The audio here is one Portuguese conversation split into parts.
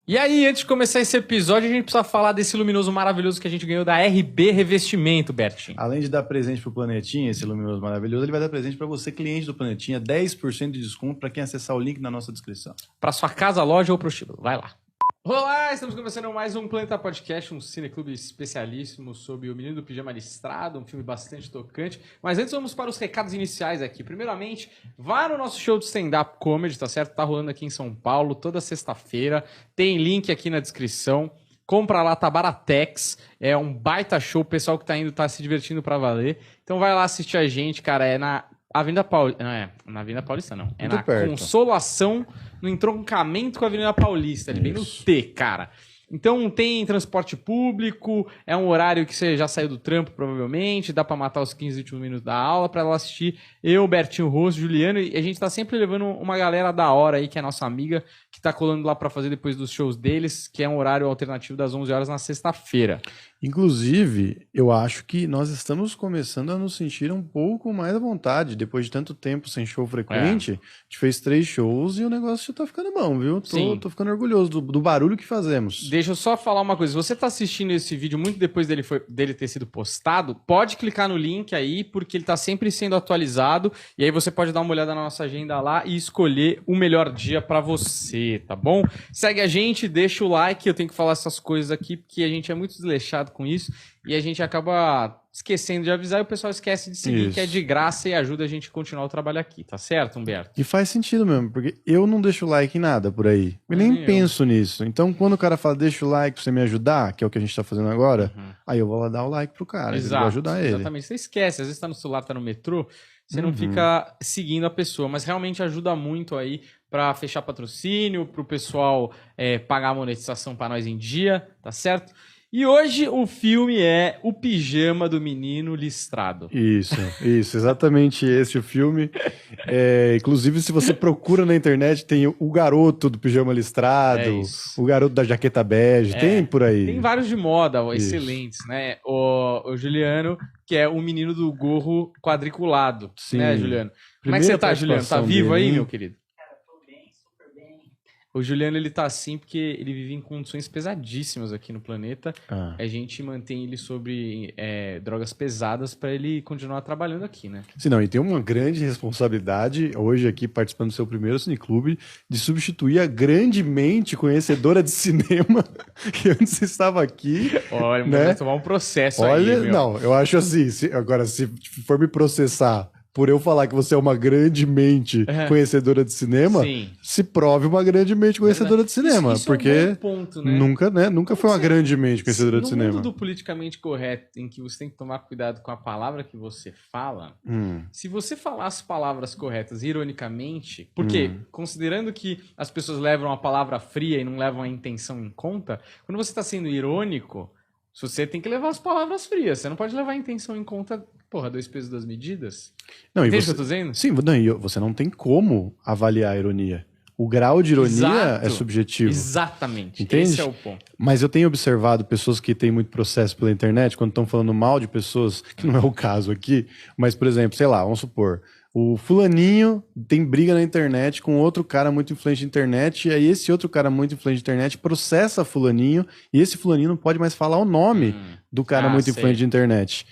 E aí, antes de começar esse episódio, a gente precisa falar desse luminoso maravilhoso que a gente ganhou da RB Revestimento, Bertinho. Além de dar presente pro Planetinha, esse luminoso maravilhoso, ele vai dar presente para você, cliente do Planetinha, 10% de desconto para quem acessar o link na nossa descrição. Pra sua casa, loja ou pro estilo. Vai lá. Olá, estamos começando mais um Planeta Podcast, um cineclube especialíssimo sobre O Menino do Pijama Listrado, um filme bastante tocante. Mas antes vamos para os recados iniciais aqui. Primeiramente, vá no nosso show de stand-up comedy, tá certo? Tá rolando aqui em São Paulo, toda sexta-feira. Tem link aqui na descrição. Compra lá, tá baratex. É um baita show, o pessoal que tá indo tá se divertindo pra valer. Então vai lá assistir a gente, cara, é na Avenida Paulista. Não é na Avenida Paulista, não. É Muito na perto. Consolação, no entroncamento com a Avenida Paulista, ali bem no T, cara. Então tem transporte público, é um horário que você já saiu do trampo, provavelmente, dá pra matar os 15 últimos minutos da aula pra ela assistir. Eu, Bertinho Rosso, Juliano, e a gente tá sempre levando uma galera da hora aí, que é nossa amiga, que tá colando lá pra fazer depois dos shows deles, que é um horário alternativo das 11 horas na sexta-feira. Inclusive, eu acho que nós estamos começando a nos sentir um pouco mais à vontade. Depois de tanto tempo sem show frequente, a gente fez 3 shows e o negócio tá ficando bom, viu? Sim. Tô ficando orgulhoso do barulho que fazemos. Deixa eu só falar uma coisa. Se você tá assistindo esse vídeo muito depois dele ter sido postado, pode clicar no link aí, porque ele tá sempre sendo atualizado. E aí você pode dar uma olhada na nossa agenda lá e escolher o melhor dia pra você, tá bom? Segue a gente, deixa o like. Eu tenho que falar essas coisas aqui, porque a gente é muito desleixado com isso. E a gente acaba esquecendo de avisar e o pessoal esquece de seguir, que é de graça e ajuda a gente a continuar o trabalho aqui, tá certo, Humberto? E faz sentido mesmo, porque eu não deixo like em nada por aí. Eu nem penso nisso. Então, quando o cara fala, deixa o like pra você me ajudar, que é o que a gente tá fazendo agora, aí eu vou lá dar o like pro cara. Exato, Eu vou ajudar ele. exatamente. Você esquece, às vezes tá no celular, tá no metrô, você não fica seguindo a pessoa, mas realmente ajuda muito aí pra fechar patrocínio, pro pessoal pagar a monetização pra nós em dia, tá certo? E hoje o filme é O Pijama do Menino Listrado. Isso, exatamente esse o filme. Inclusive, se você procura na internet, tem o garoto do pijama listrado, o garoto da jaqueta bege, tem por aí. Tem vários de moda, excelentes, né? O Juliano, que é o menino do gorro quadriculado, Sim. né, Juliano? Como é que você tá, Juliano? Tá vivo aí, meu querido? O Juliano, ele tá assim porque ele vive em condições pesadíssimas aqui no planeta. A gente mantém ele sobre drogas pesadas pra ele continuar trabalhando aqui, né? Sim, não, e tem uma grande responsabilidade, hoje aqui participando do seu primeiro cineclube, de substituir a grande mente conhecedora de cinema que antes estava aqui. Olha, né? vai tomar um processo Olha, aí, meu. não, eu acho assim, agora, se for me processar por eu falar que você é uma grande mente conhecedora de cinema, Sim. se prove uma grande mente conhecedora de cinema. Isso porque é um bom ponto, né? nunca foi uma grande mente conhecedora de cinema. No mundo do politicamente correto, em que você tem que tomar cuidado com a palavra que você fala, se você falar as palavras corretas ironicamente, porque considerando que as pessoas levam a palavra fria e não levam a intenção em conta, quando você está sendo irônico, você tem que levar as palavras frias. Você não pode levar a intenção em conta, porra, 2 pesos, 2 medidas. Não, Entende o que eu tô dizendo? Sim, não, e você não tem como avaliar a ironia. O grau de ironia Exato. é subjetivo. Exatamente. Entende? Esse é o ponto. Mas eu tenho observado pessoas que têm muito processo pela internet, quando estão falando mal de pessoas, que não é o caso aqui, mas, por exemplo, sei lá, vamos supor, o fulaninho tem briga na internet com outro cara muito influente na internet, e aí esse outro cara muito influente na internet processa fulaninho, e esse fulaninho não pode mais falar o nome do cara muito influente na internet.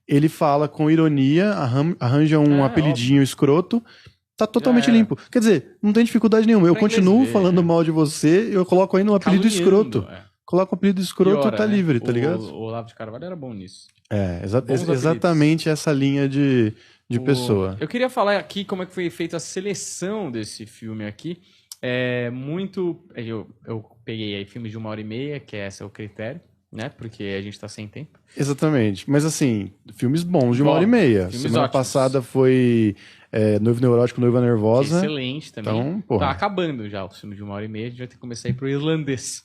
Ele fala com ironia, arranja um apelidinho escroto, tá totalmente limpo. Quer dizer, não tem dificuldade nenhuma. Eu continuo falando mal de você, eu coloco aí no apelido escroto. Coloco o apelido escroto e tá livre, tá ligado? O Olavo de Carvalho era bom nisso. Exatamente essa linha de pessoa. Eu queria falar aqui como é que foi feita a seleção desse filme aqui. Eu peguei aí filmes de 1h30, que esse é o critério, né? Porque a gente tá sem tempo. Exatamente. Mas assim, filmes bons de 1h30. Semana ótimos. passada foi Noivo Neurótico, Noiva Nervosa. Excelente também. Então, porra. Tá acabando já o filme de 1h30, a gente vai ter que começar a ir pro irlandês.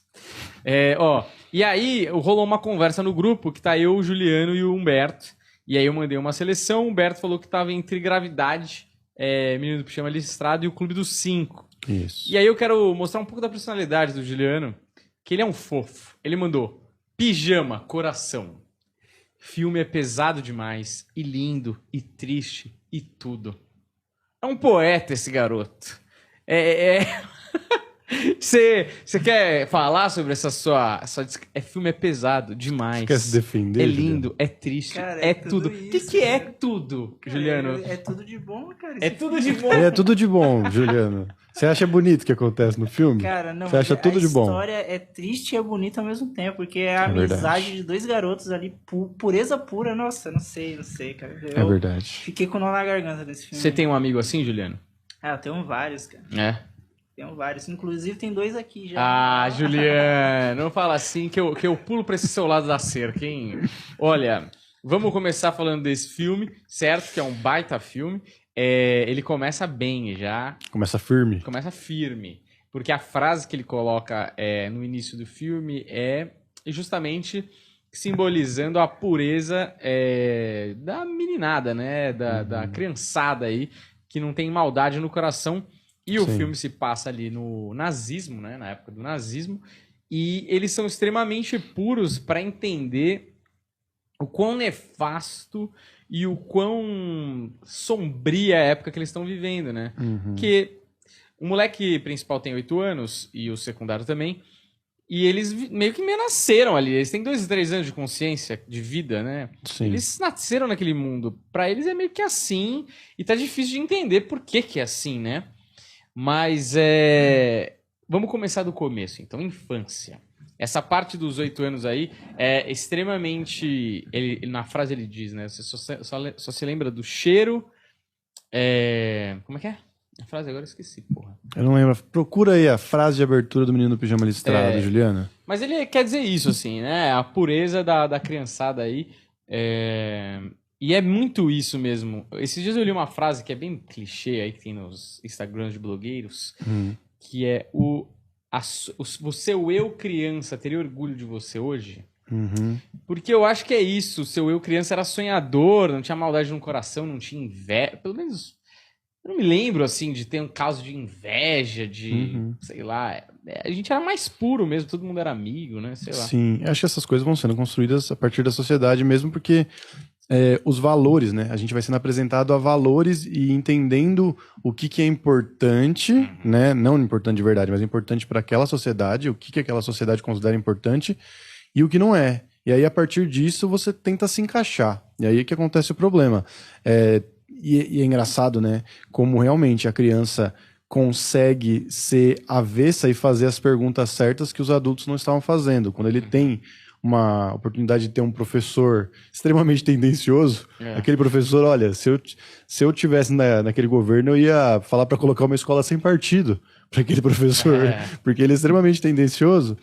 E aí rolou uma conversa no grupo que tá eu, o Juliano e o Humberto. E aí eu mandei uma seleção, o Humberto falou que tava entre Gravidade, Menino do Pijama Listrado e o Clube dos 5. Isso. E aí eu quero mostrar um pouco da personalidade do Juliano, que ele é um fofo. Ele mandou Pijama, Coração. Filme é pesado demais, e lindo, e triste, e tudo. É um poeta esse garoto. Você quer falar sobre essa sua... filme é pesado demais. Você quer se defender, É lindo, Juliano? é triste, Cara, é tudo. O isso, que é cara. tudo, Cara, Juliano? É tudo de bom, cara. É esse tudo filme. de bom. É tudo de bom, Juliano. Você acha bonito o que acontece no filme? Cara, não, Você acha tudo de a bom? história é triste e é bonita ao mesmo tempo, porque é a verdade. amizade de dois garotos ali, pureza pura. Nossa, não sei, cara. É verdade. Fiquei com nó na garganta desse filme. Você tem um amigo assim, Juliano? Ah, eu tenho vários, cara. É. Tenho vários. Inclusive tem dois aqui já. Ah, Juliano, não fala assim que eu pulo pra esse seu lado da cerca, hein? Olha, vamos começar falando desse filme, certo? Que é um baita filme. Ele começa bem já, Começa firme. começa firme. Porque a frase que ele coloca no início do filme é justamente simbolizando a pureza da meninada, né? Da criançada aí, que não tem maldade no coração. E o Sim. filme se passa ali no nazismo, né? Na época do nazismo. E eles são extremamente puros para entender o quão nefasto e o quão sombria é a época que eles estão vivendo, né? Uhum. Porque o moleque principal tem 8 anos e o secundário também. E eles meio que nasceram ali. Eles têm 2, 3 anos de consciência, de vida, né? Sim. Eles nasceram naquele mundo. Pra eles é meio que assim. E tá difícil de entender por que é assim, né? Mas vamos começar do começo, então, infância. Essa parte dos 8 anos aí é extremamente... na frase ele diz, né? Você só se lembra do cheiro... Como é que é? A frase agora eu esqueci, porra. Eu não lembro. Procura aí a frase de abertura do Menino do Pijama Listrado, Juliana. Mas ele quer dizer isso, assim, né? A pureza da criançada aí. E é muito isso mesmo. Esses dias eu li uma frase que é bem clichê aí, que tem nos Instagrams de blogueiros, que é você, o eu criança, teria orgulho de você hoje? Uhum. Porque eu acho que é isso. O seu eu criança era sonhador, não tinha maldade no coração, não tinha inveja. Pelo menos, eu não me lembro, assim, de ter um caso de inveja, sei lá. A gente era mais puro mesmo, todo mundo era amigo, né? Sei lá. Sim, acho que essas coisas vão sendo construídas a partir da sociedade mesmo, porque os valores, né? A gente vai sendo apresentado a valores e entendendo o que é importante, né? Não importante de verdade, mas importante para aquela sociedade, o que aquela sociedade considera importante e o que não é. E aí, a partir disso, você tenta se encaixar. E aí é que acontece o problema. E é engraçado, né? Como realmente a criança consegue ser avessa e fazer as perguntas certas que os adultos não estavam fazendo. Quando ele tem uma oportunidade de ter um professor extremamente tendencioso, aquele professor, olha, se eu tivesse naquele governo, eu ia falar para colocar uma escola sem partido para aquele professor, porque ele é extremamente tendencioso,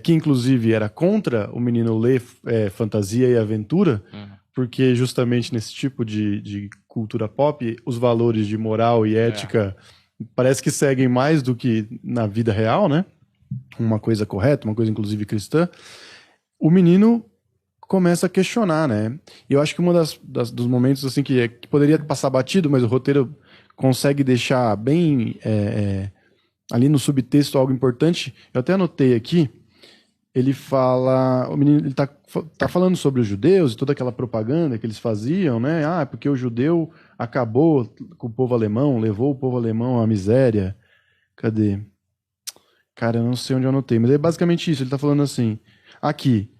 que inclusive era contra o menino ler fantasia e aventura, porque justamente nesse tipo de cultura pop, os valores de moral e ética parece que seguem mais do que na vida real, né? Uma coisa correta, uma coisa inclusive cristã. O menino começa a questionar, né? E eu acho que dos momentos assim que poderia passar batido, mas o roteiro consegue deixar bem ali no subtexto algo importante. Eu até anotei aqui. Ele fala, o menino ele tá falando sobre os judeus e toda aquela propaganda que eles faziam, né? Porque o judeu acabou com o povo alemão, levou o povo alemão à miséria. Cadê? Cara, eu não sei onde eu anotei, mas é basicamente isso. Ele tá falando assim, aqui,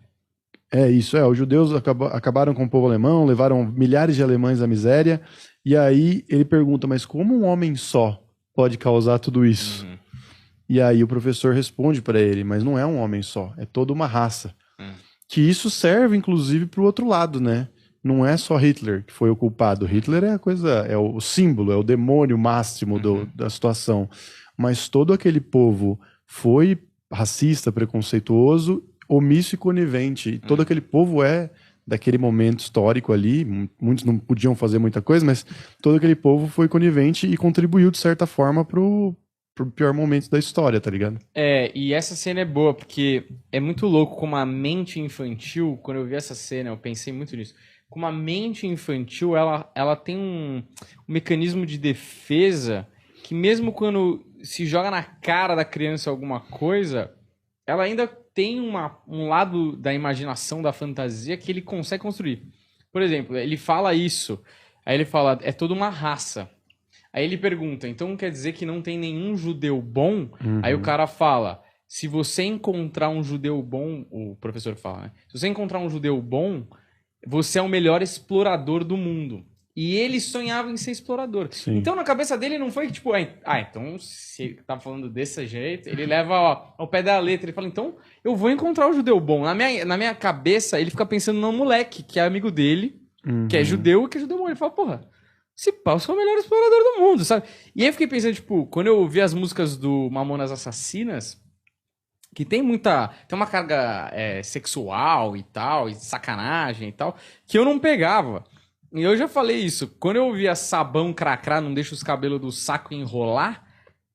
os judeus acabaram com o povo alemão, levaram milhares de alemães à miséria, e aí ele pergunta, mas como um homem só pode causar tudo isso? E aí o professor responde para ele, mas não é um homem só, é toda uma raça. Que isso serve, inclusive, para o outro lado, né? Não é só Hitler que foi o culpado. Hitler é o símbolo, é o demônio máximo da situação. Mas todo aquele povo foi racista, preconceituoso, omisso e conivente. E todo aquele povo daquele momento histórico ali, muitos não podiam fazer muita coisa, mas todo aquele povo foi conivente e contribuiu, de certa forma, pro pior momento da história, tá ligado? E essa cena é boa, porque é muito louco como a mente infantil, quando eu vi essa cena, eu pensei muito nisso, como a mente infantil, ela tem um mecanismo de defesa que mesmo quando se joga na cara da criança alguma coisa, ela ainda tem um lado da imaginação, da fantasia, que ele consegue construir. Por exemplo, ele fala isso, aí ele fala, é toda uma raça. Aí ele pergunta, então quer dizer que não tem nenhum judeu bom? Uhum. Aí o cara fala, se você encontrar um judeu bom, o professor fala, né? Se você encontrar um judeu bom, você é o melhor explorador do mundo. E ele sonhava em ser explorador. Sim. Então, na cabeça dele, não foi que, tipo, então, se ele tá falando desse jeito, ele leva ao pé da letra. Ele fala, então, eu vou encontrar o judeu bom. Na minha cabeça, ele fica pensando no moleque, que é amigo dele, que é judeu, bom. Ele fala, porra, esse pau é o melhor explorador do mundo, sabe? E aí eu fiquei pensando, tipo, quando eu ouvi as músicas do Mamonas Assassinas, que tem uma carga sexual e tal, e sacanagem e tal, que eu não pegava. E eu já falei isso, quando eu ouvia sabão cracrar, não deixa os cabelos do saco enrolar,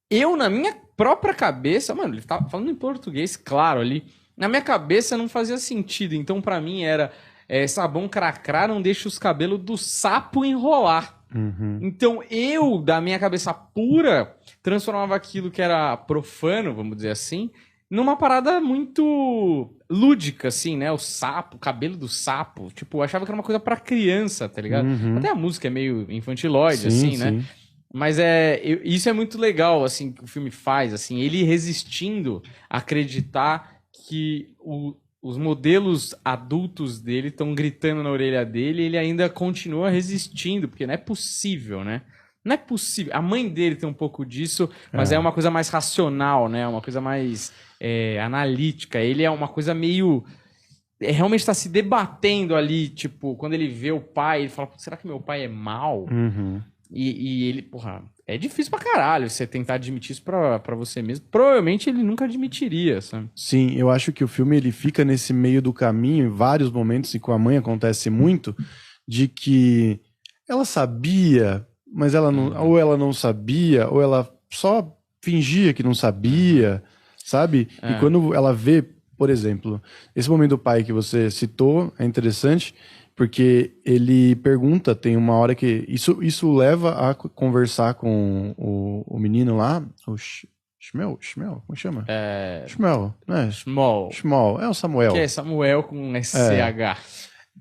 eu, na minha própria cabeça, mano, ele tava falando em português, claro, ali, na minha cabeça não fazia sentido, então pra mim era sabão cracrar, não deixa os cabelos do sapo enrolar. Então eu, da minha cabeça pura, transformava aquilo que era profano, vamos dizer assim, numa parada muito lúdica, assim, né? O sapo, o cabelo do sapo. Tipo, eu achava que era uma coisa pra criança, tá ligado? Até a música é meio infantilóide, assim, né? Mas isso é muito legal, assim, que o filme faz, assim. Ele resistindo a acreditar que os modelos adultos dele estão gritando na orelha dele e ele ainda continua resistindo, porque não é possível, né? Não é possível. A mãe dele tem um pouco disso, mas é uma coisa mais racional, né? Uma coisa mais analítica. Ele é uma coisa meio... realmente está se debatendo ali, tipo, quando ele vê o pai, ele fala, será que meu pai é mau? E ele, porra, é difícil pra caralho você tentar admitir isso pra você mesmo. Provavelmente ele nunca admitiria, sabe? Sim, eu acho que o filme ele fica nesse meio do caminho, em vários momentos, e com a mãe acontece muito, de que ela sabia... mas ela não, ou ela não sabia, ou ela só fingia que não sabia, sabe? E quando ela vê, por exemplo, esse momento do pai que você citou é interessante, porque ele pergunta, tem uma hora que... Isso leva a conversar com o menino lá, o Shmuel, como chama? Shmuel, né? Shmuel, é o Samuel. Que é Samuel com SCH.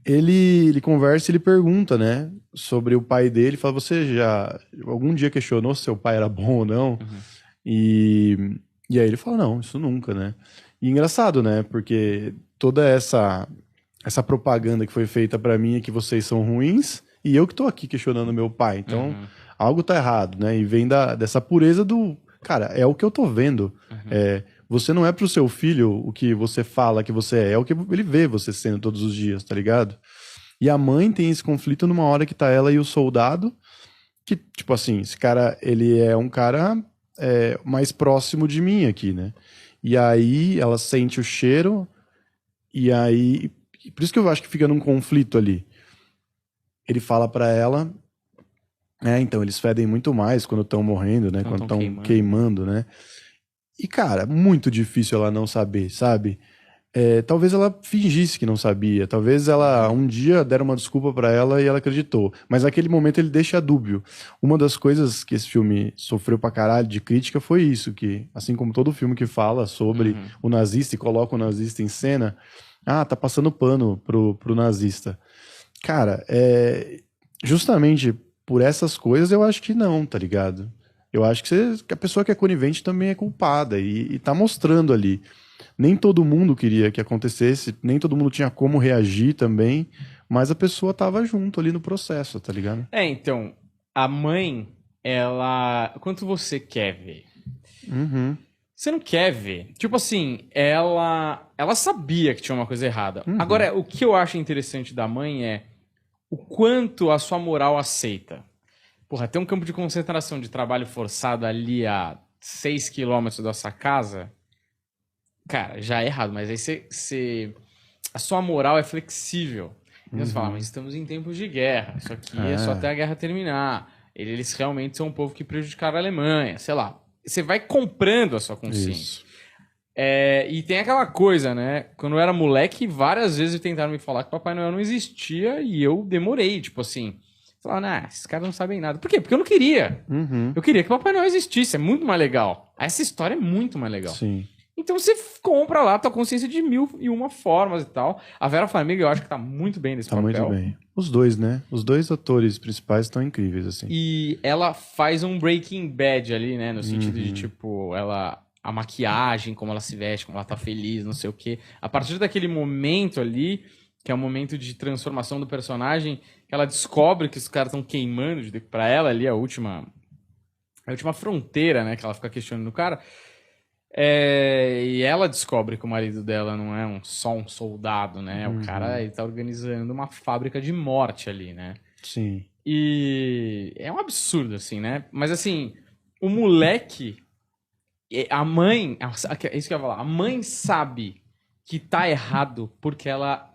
Ele conversa e ele pergunta, né, sobre o pai dele, fala, você já algum dia questionou se seu pai era bom ou não? E aí ele fala, não, isso nunca, né? E engraçado, né, porque toda essa propaganda que foi feita pra mim é que vocês são ruins e eu que tô aqui questionando meu pai, então algo tá errado, né? E vem dessa pureza do, cara, é o que eu tô vendo, você não é pro seu filho o que você fala que você é o que ele vê você sendo todos os dias, tá ligado? E a mãe tem esse conflito numa hora que tá ela e o soldado, que, tipo assim, esse cara, ele é um cara mais próximo de mim aqui, né? E aí ela sente o cheiro, e aí... Por isso que eu acho que fica num conflito ali. Ele fala pra ela... então, eles fedem muito mais quando estão morrendo, né? Quando estão queimando, né? E, cara, muito difícil ela não saber, sabe? Talvez ela fingisse que não sabia. Talvez ela um dia deram uma desculpa pra ela e ela acreditou. Mas naquele momento ele deixa dúbio. Uma das coisas que esse filme sofreu pra caralho de crítica foi isso, que, assim como todo filme que fala sobre o nazista e coloca o nazista em cena, tá passando pano pro nazista. Cara, justamente por essas coisas eu acho que não, tá ligado? Eu acho que a pessoa que é conivente também é culpada e tá mostrando ali. Nem todo mundo queria que acontecesse, nem todo mundo tinha como reagir também, mas a pessoa tava junto ali no processo, tá ligado? Então, a mãe, ela... Quanto você quer ver? Você não quer ver. Tipo assim, ela sabia que tinha uma coisa errada. Agora, o que eu acho interessante da mãe é o quanto a sua moral aceita. Porra, tem um campo de concentração de trabalho forçado ali a 6 quilômetros da sua casa. Cara, já é errado, mas aí a sua moral é flexível. Então você fala, mas estamos em tempos de guerra. Isso aqui é só até a guerra terminar. Eles realmente são um povo que prejudicaram a Alemanha. Sei lá. Você vai comprando a sua consciência. E tem aquela coisa, né? Quando eu era moleque, várias vezes tentaram me falar que Papai Noel não existia e eu demorei. Tipo assim... Falava, esses caras não sabem nada. Por quê? Porque eu não queria. Eu queria que o Papai Noel existisse. É muito mais legal. Essa história é muito mais legal. Sim. Então você compra lá a tua consciência de 1001 formas e tal. A Vera Farmiga eu acho que tá muito bem nesse Tá papel. muito bem. Os dois, né? Os dois atores principais estão incríveis, assim. E ela faz um Breaking Bad ali, né? No sentido de, tipo, a maquiagem, como ela se veste, como ela tá feliz, não sei o quê. A partir daquele momento ali, que é um momento de transformação do personagem, que ela descobre que os caras estão queimando, pra ela ali, a última fronteira, né? Que ela fica questionando o cara. E ela descobre que o marido dela não é só um soldado, né? O cara, ele tá organizando uma fábrica de morte ali, né? Sim. E é um absurdo, assim, né? Mas, assim, o moleque... A mãe... É isso que eu ia falar. A mãe sabe que tá errado porque ela...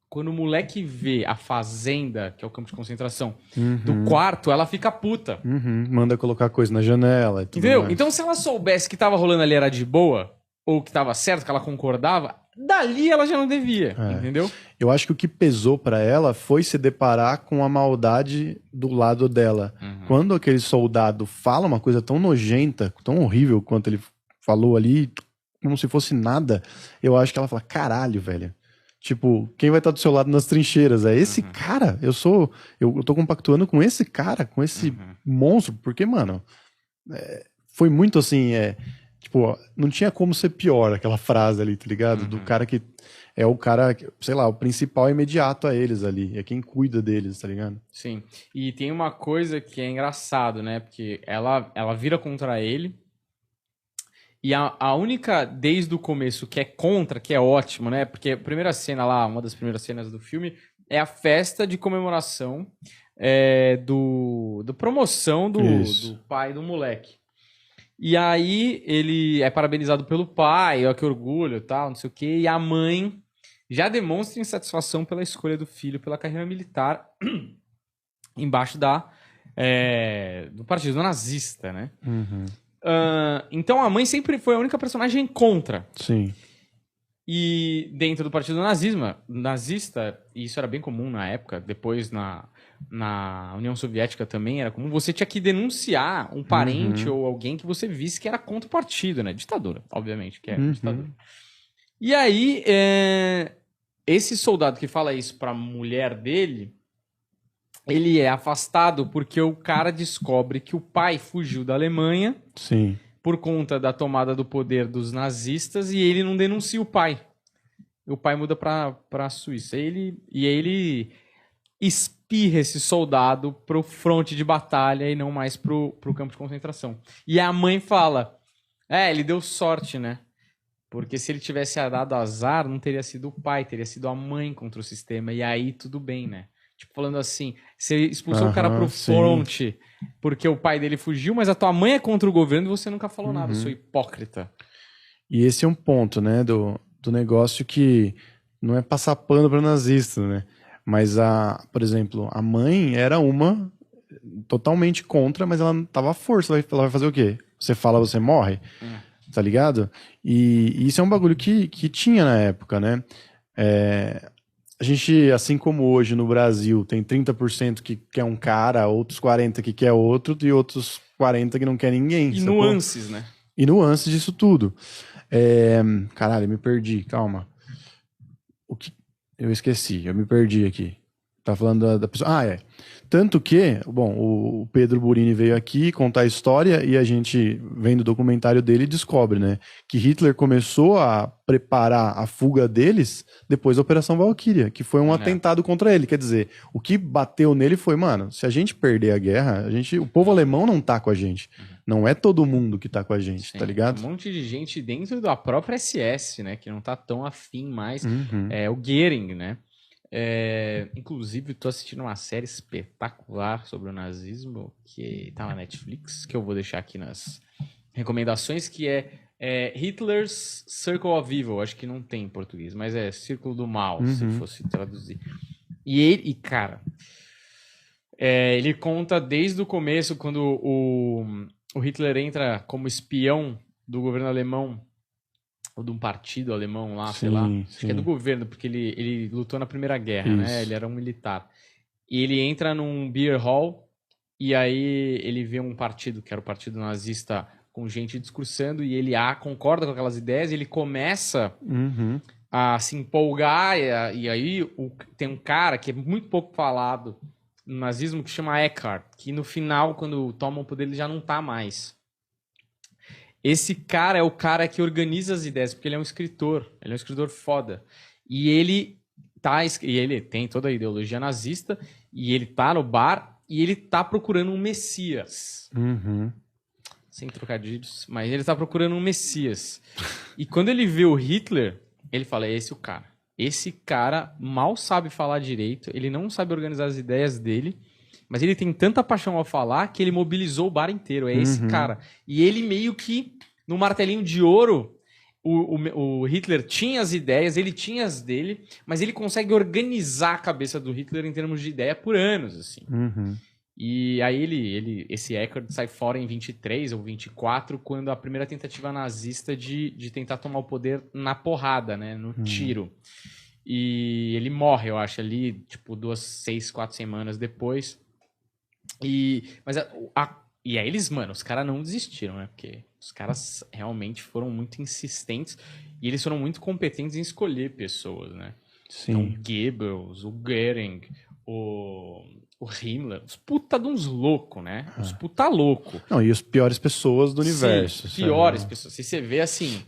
Quando o moleque vê a fazenda, que é o campo de concentração, do quarto, ela fica puta. Manda colocar coisa na janela e tudo Entendeu? mais. Então, se ela soubesse que tava rolando ali era de boa, ou que tava certo, que ela concordava, dali ela já não devia, entendeu? Eu acho que o que pesou pra ela foi se deparar com a maldade do lado dela. Quando aquele soldado fala uma coisa tão nojenta, tão horrível quanto ele falou ali, como se fosse nada, eu acho que ela fala, caralho, velho. Tipo, quem vai estar do seu lado nas trincheiras? É esse cara. Eu tô compactuando com esse cara, com esse monstro, porque, mano, foi muito assim, tipo, não tinha como ser pior aquela frase ali, tá ligado? Do cara que é o cara, sei lá, o principal imediato a eles ali, é quem cuida deles, tá ligado? Sim. E tem uma coisa que é engraçado, né? Porque ela vira contra ele. E a única, desde o começo, que é contra, que é ótimo, né? Porque a primeira cena lá, uma das primeiras cenas do filme, é a festa de comemoração do promoção do pai do moleque. E aí ele é parabenizado pelo pai, ó que orgulho e tal, não sei o quê. E a mãe já demonstra insatisfação pela escolha do filho, pela carreira militar, embaixo do partido nazista, né? Então a mãe sempre foi a única personagem contra. Sim. E dentro do partido nazista, e isso era bem comum na época, depois na União Soviética também era comum, você tinha que denunciar um parente ou alguém que você visse que era contra o partido, né? Ditadura, obviamente, que é ditadura. E aí, esse soldado que fala isso pra mulher dele, ele é afastado porque o cara descobre que o pai fugiu da Alemanha. Sim. Por conta da tomada do poder dos nazistas, e ele não denuncia o pai. O pai muda pra Suíça. E ele espirra esse soldado pro fronte de batalha e não mais pro campo de concentração. E a mãe fala, ele deu sorte, né? Porque se ele tivesse dado azar, não teria sido o pai, teria sido a mãe contra o sistema. E aí tudo bem, né? Tipo, falando assim, você expulsou o cara pro fronte porque o pai dele fugiu, mas a tua mãe é contra o governo e você nunca falou nada, eu sou hipócrita. E esse é um ponto, né, do negócio que não é passar pano para nazista, né? Mas, por exemplo, a mãe era uma totalmente contra, mas ela não tava à força. Ela vai fazer o quê? Você fala, você morre? Tá ligado? E isso é um bagulho que tinha na época, né? A gente, assim como hoje no Brasil, tem 30% que quer um cara, outros 40% que quer outro e outros 40% que não quer ninguém. E sacou? nuances, né? E nuances disso tudo. Caralho, me perdi, calma. Eu esqueci, eu me perdi aqui. Tá falando da pessoa. Tanto que, bom, o Pedro Burini veio aqui contar a história e a gente, vendo o documentário dele, descobre, né, que Hitler começou a preparar a fuga deles depois da Operação Valkyria, que foi um atentado contra ele. Quer dizer, o que bateu nele foi, mano, se a gente perder a guerra, o povo alemão não tá com a gente. Não é todo mundo que tá com a gente, tá ligado? Um monte de gente dentro da própria SS, né, que não tá tão afim mais. O Goering, né? Inclusive, tô assistindo uma série espetacular sobre o nazismo que tá na Netflix, que eu vou deixar aqui nas recomendações, que é Hitler's Circle of Evil. Acho que não tem em português, mas é Círculo do Mal, se fosse traduzir. E cara, ele conta desde o começo, quando o Hitler entra como espião do governo alemão, ou de um partido alemão lá, sei lá. Acho que é do governo, porque ele lutou na Primeira Guerra, né? Ele era um militar. E ele entra num beer hall, e aí ele vê um partido, que era o partido nazista, com gente discursando e ele concorda com aquelas ideias e ele começa Uhum. a se empolgar e aí tem um cara que é muito pouco falado no nazismo que chama Eckhart, que no final, quando toma o poder, ele já não tá mais. Esse cara é o cara que organiza as ideias, porque ele é um escritor foda. E ele tem toda a ideologia nazista, e ele tá no bar, e ele tá procurando um messias. Uhum. Sem trocadilhos, mas ele tá procurando um messias. E quando ele vê o Hitler, ele fala, é esse o cara. Esse cara mal sabe falar direito, ele não sabe organizar as ideias dele, mas ele tem tanta paixão ao falar que ele mobilizou o bar inteiro. É esse cara. E ele meio que, no martelinho de ouro, o Hitler tinha as ideias, ele tinha as dele, mas ele consegue organizar a cabeça do Hitler em termos de ideia por anos, assim. Uhum. E aí esse Eckhart sai fora em 23 ou 24, quando a primeira tentativa nazista de tentar tomar o poder na porrada, né? No tiro. E ele morre, eu acho, ali, tipo, 4 semanas depois. Mas aí eles, mano, os caras não desistiram, né? Porque os caras realmente foram muito insistentes e eles foram muito competentes em escolher pessoas, né? Sim. Então, Goebbels, o Goering, o Himmler, os puta de uns loucos, né? Os puta louco. Não, e as piores pessoas do universo. Sim, piores pessoas. Se você vê assim...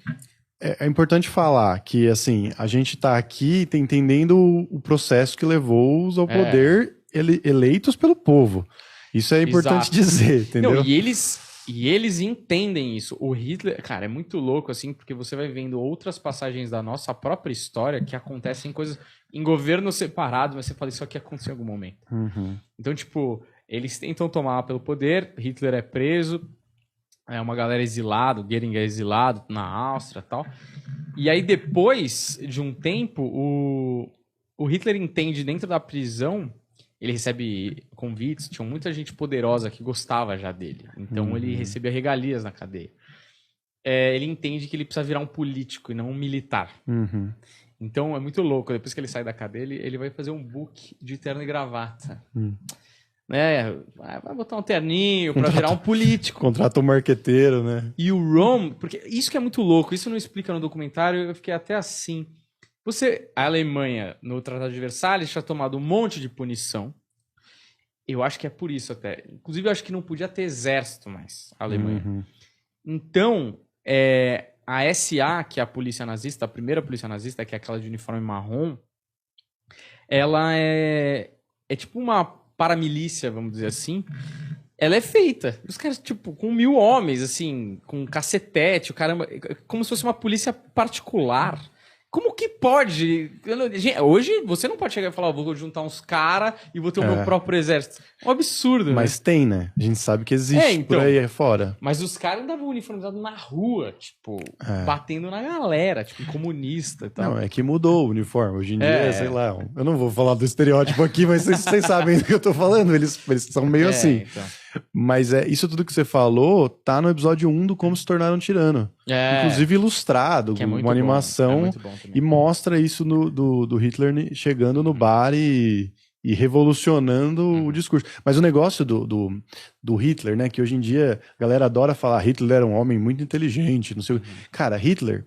É importante falar que, assim, a gente tá aqui entendendo o processo que levou-os ao poder eleitos pelo povo. Isso é importante dizer, entendeu? Não, e eles entendem isso. O Hitler, cara, é muito louco, assim, porque você vai vendo outras passagens da nossa própria história que acontecem coisas em governos separados, mas você fala, isso aqui aconteceu em algum momento. Uhum. Então, tipo, eles tentam tomar pelo poder, Hitler é preso, uma galera exilada, o Goering é exilado na Áustria e tal. E aí, depois de um tempo, o Hitler entende dentro da prisão, ele recebe convites, tinha muita gente poderosa que gostava já dele. Então, ele recebia regalias na cadeia. Ele entende que ele precisa virar um político e não um militar. Uhum. Então, é muito louco. Depois que ele sai da cadeia, ele vai fazer um book de terno e gravata. Né? Vai botar um terninho pra virar um político. Contrata um marqueteiro, né? E o Rom, porque isso que é muito louco, isso não explica no documentário, eu fiquei até assim. A Alemanha, no Tratado de Versalhes, tinha tomado um monte de punição. Eu acho que é por isso até. Inclusive, eu acho que não podia ter exército mais, a Alemanha. Uhum. Então, a SA, que é a polícia nazista, a primeira polícia nazista, que é aquela de uniforme marrom, ela é tipo uma paramilícia, vamos dizer assim. Ela é feita. Os caras, tipo, com 1000 homens, assim, com cacetete, o caramba, como se fosse uma polícia particular. Como que pode? Gente, hoje você não pode chegar e falar, vou juntar uns caras e vou ter o meu próprio exército. É um absurdo, Mas né? tem, né? A gente sabe que existe então, por aí fora. Mas os caras andavam uniformizados na rua, tipo, batendo na galera, tipo, comunista e tal. Não, é que mudou o uniforme. Hoje em dia, sei lá, eu não vou falar do estereótipo aqui, mas vocês sabem do que eu tô falando. Eles são meio assim. Então. Mas isso tudo que você falou tá no episódio 1 do Como Se Tornar um Tirano. Inclusive ilustrado, que é muito uma animação. É muito bom também. E mostra isso do Hitler chegando no bar e revolucionando o discurso. Mas o negócio do Hitler, né? Que hoje em dia a galera adora falar Hitler era um homem muito inteligente, não sei o... Cara, Hitler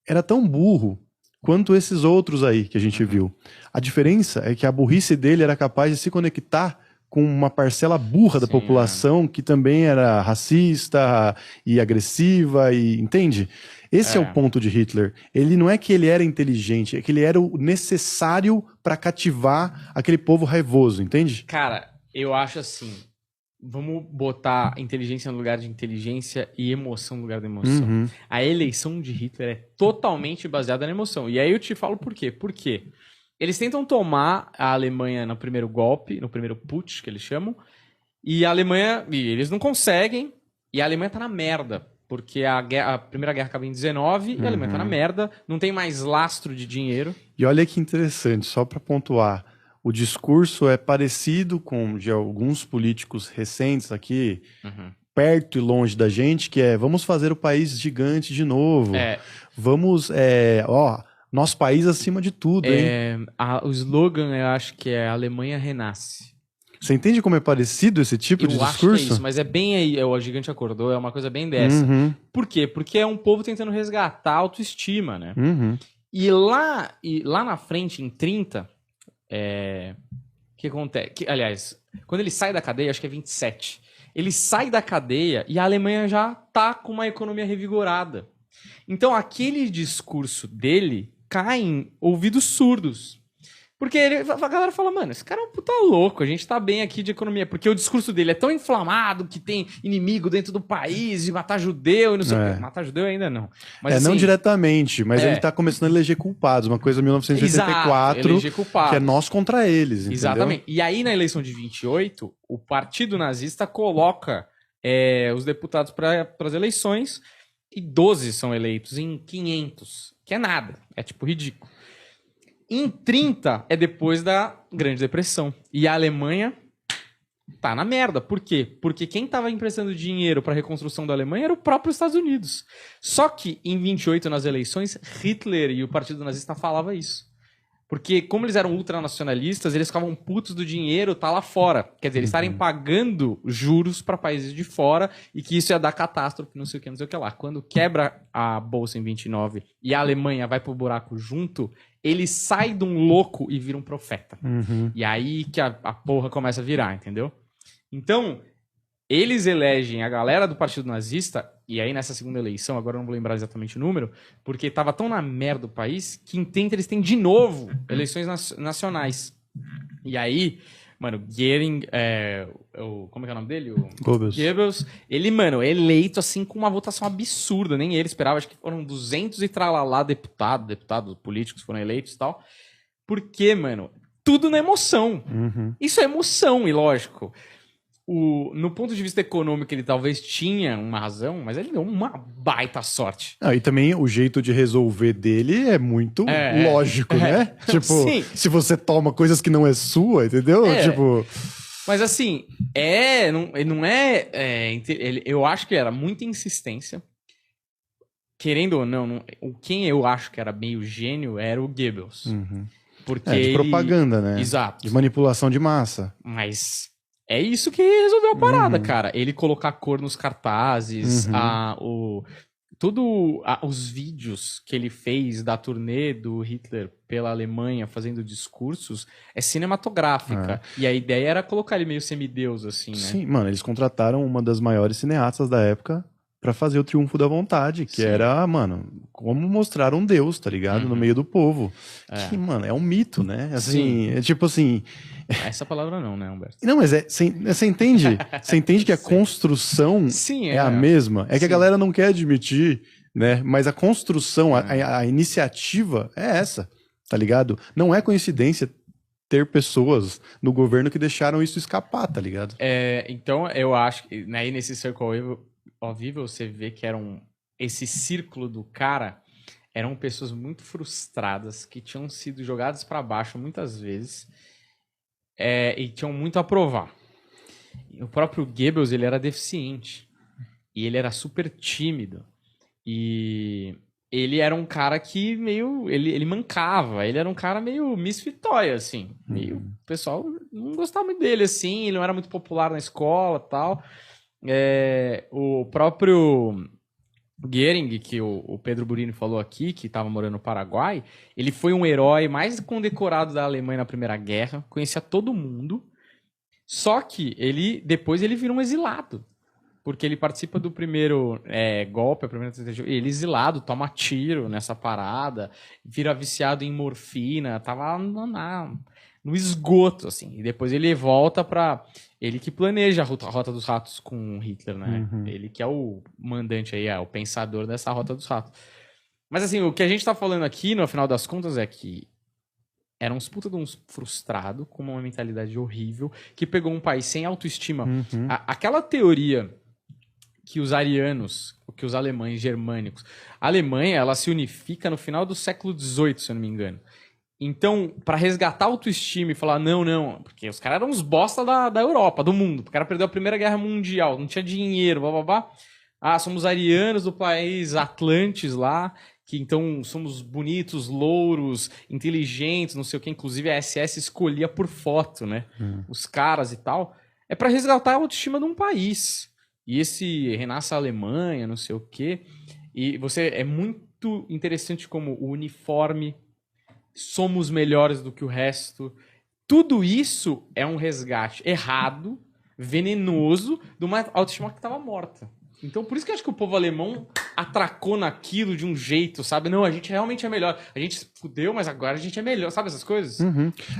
era tão burro quanto esses outros aí que a gente viu. A diferença é que a burrice dele era capaz de se conectar com uma parcela burra da população que também era racista e agressiva, entende? Esse é o ponto de Hitler. Ele não é que ele era inteligente, é que ele era o necessário para cativar aquele povo raivoso, entende? Cara, eu acho assim, vamos botar inteligência no lugar de inteligência e emoção no lugar de emoção. A eleição de Hitler é totalmente baseada na emoção. E aí eu te falo por quê. Por quê? Eles tentam tomar a Alemanha no primeiro golpe, no primeiro putsch, que eles chamam, e eles não conseguem, e a Alemanha tá na merda, porque a Primeira Guerra acaba em 19, e a Alemanha tá na merda, não tem mais lastro de dinheiro. E olha que interessante, só para pontuar, o discurso é parecido com de alguns políticos recentes aqui, perto e longe da gente, que é, vamos fazer o país gigante de novo, vamos, nosso país acima de tudo, hein? O slogan, eu acho que é Alemanha renasce. Você entende como é parecido esse tipo de Eu acho que é discurso? isso, mas é bem aí, o Gigante Acordou, é uma coisa bem dessa. Uhum, Por quê? Porque é um povo tentando resgatar a autoestima, né? uhum. E lá na frente, em 30, o que acontece? Aliás, quando ele sai da cadeia, acho que é 27, ele sai da cadeia e a Alemanha já tá com uma economia revigorada. Então aquele discurso dele cai em ouvidos surdos. Porque a galera fala, mano, esse cara é um puta louco, a gente tá bem aqui de economia. Porque o discurso dele é tão inflamado que tem inimigo dentro do país, de matar judeu e não sei o quê. Matar judeu ainda não. Mas, não assim, diretamente, mas ele tá começando a eleger culpados, uma coisa de 1984, exato, eleger culpados. que é nós contra eles, entendeu? Exatamente. E aí, na eleição de 28, o Partido Nazista coloca os deputados para as eleições e 12 são eleitos em 500, que é nada, é tipo ridículo. Em 30 é depois da Grande Depressão. E a Alemanha tá na merda. Por quê? Porque quem tava emprestando dinheiro para a reconstrução da Alemanha era o próprio Estados Unidos. Só que em 28, nas eleições, Hitler e o Partido Nazista falavam isso. Porque como eles eram ultranacionalistas, eles ficavam putos do dinheiro tá lá fora. Quer dizer, eles estarem pagando juros para países de fora e que isso ia dar catástrofe, não sei o que lá. Quando quebra a bolsa em 29 e a Alemanha vai pro buraco junto, ele sai de um louco e vira um profeta. E aí que a porra começa a virar, entendeu? Então, eles elegem a galera do Partido Nazista, e aí nessa segunda eleição, agora eu não vou lembrar exatamente o número, porque tava tão na merda o país, que em 30 eles têm de novo eleições nacionais. E aí, mano, Goering, como é que é o nome dele? Goebbels, ele, mano, eleito assim com uma votação absurda, nem ele esperava, acho que foram 200 e tralalá deputados políticos foram eleitos e tal. Porque, mano, tudo na emoção. Isso é emoção, e lógico. No ponto de vista econômico, ele talvez tinha uma razão, mas ele deu uma baita sorte. E também o jeito de resolver dele é muito lógico, né? Tipo, sim. Se você toma coisas que não é sua, entendeu? Tipo... Mas assim, eu acho que era muita insistência. Querendo ou não, quem eu acho que era meio gênio era o Goebbels. Porque de propaganda, né? Exato. De manipulação de massa. Mas... é isso que resolveu a parada, cara. Ele colocar cor nos cartazes, os vídeos que ele fez da turnê do Hitler pela Alemanha fazendo discursos é cinematográfica. E a ideia era colocar ele meio semideus, assim, né? Sim, mano, eles contrataram uma das maiores cineastas da época pra fazer o Triunfo da Vontade, que era, mano, como mostrar um deus, tá ligado? No meio do povo. Que, mano, é um mito, né? Assim, é tipo assim... Essa palavra não, né, Humberto? Não, mas você entende? Você entende que a construção é a mesma? É que a galera não quer admitir, né? Mas a construção, a iniciativa é essa, tá ligado? Não é coincidência ter pessoas no governo que deixaram isso escapar, tá ligado? Então, eu acho que aí nesse Circle of Evil você vê que esse círculo do cara eram pessoas muito frustradas que tinham sido jogadas pra baixo muitas vezes e tinham muito a provar. O próprio Goebbels, ele era deficiente e ele era super tímido e ele era um cara que meio... Ele mancava, ele era um cara meio misfitoia, assim. O pessoal não gostava muito dele, assim, ele não era muito popular na escola e tal. O próprio Goering, que o Pedro Burini falou aqui, que estava morando no Paraguai, ele foi um herói mais condecorado da Alemanha na Primeira Guerra, conhecia todo mundo, só que depois ele vira um exilado, porque ele participa do primeiro golpe, a primeira tentativa, ele exilado, toma tiro nessa parada, vira viciado em morfina, tava no esgoto, assim, e depois ele volta pra... Ele que planeja a Rota dos Ratos com Hitler, né? Ele que é o mandante aí, o pensador dessa Rota dos Ratos. Mas assim, o que a gente tá falando aqui, no final das contas, é que era uns puta de uns frustrado, com uma mentalidade horrível, que pegou um país sem autoestima. Aquela teoria que os arianos, que os alemães germânicos... A Alemanha, ela se unifica no final do século XVIII, se eu não me engano. Então, pra resgatar a autoestima e falar, não, porque os caras eram uns bosta da Europa, do mundo. O cara perdeu a Primeira Guerra Mundial, não tinha dinheiro, blá. Somos arianos do país Atlantes lá, que então somos bonitos, louros, inteligentes, não sei o que. Inclusive a SS escolhia por foto, né? Os caras e tal. É pra resgatar a autoestima de um país. E esse renasce a Alemanha, não sei o quê. E você é muito interessante como o uniforme, somos melhores do que o resto. Tudo isso é um resgate errado, venenoso, de uma autoestima que estava morta. Então, por isso que eu acho que o povo alemão atracou naquilo de um jeito, sabe? Não, a gente realmente é melhor. A gente se fudeu, mas agora a gente é melhor. Sabe essas coisas?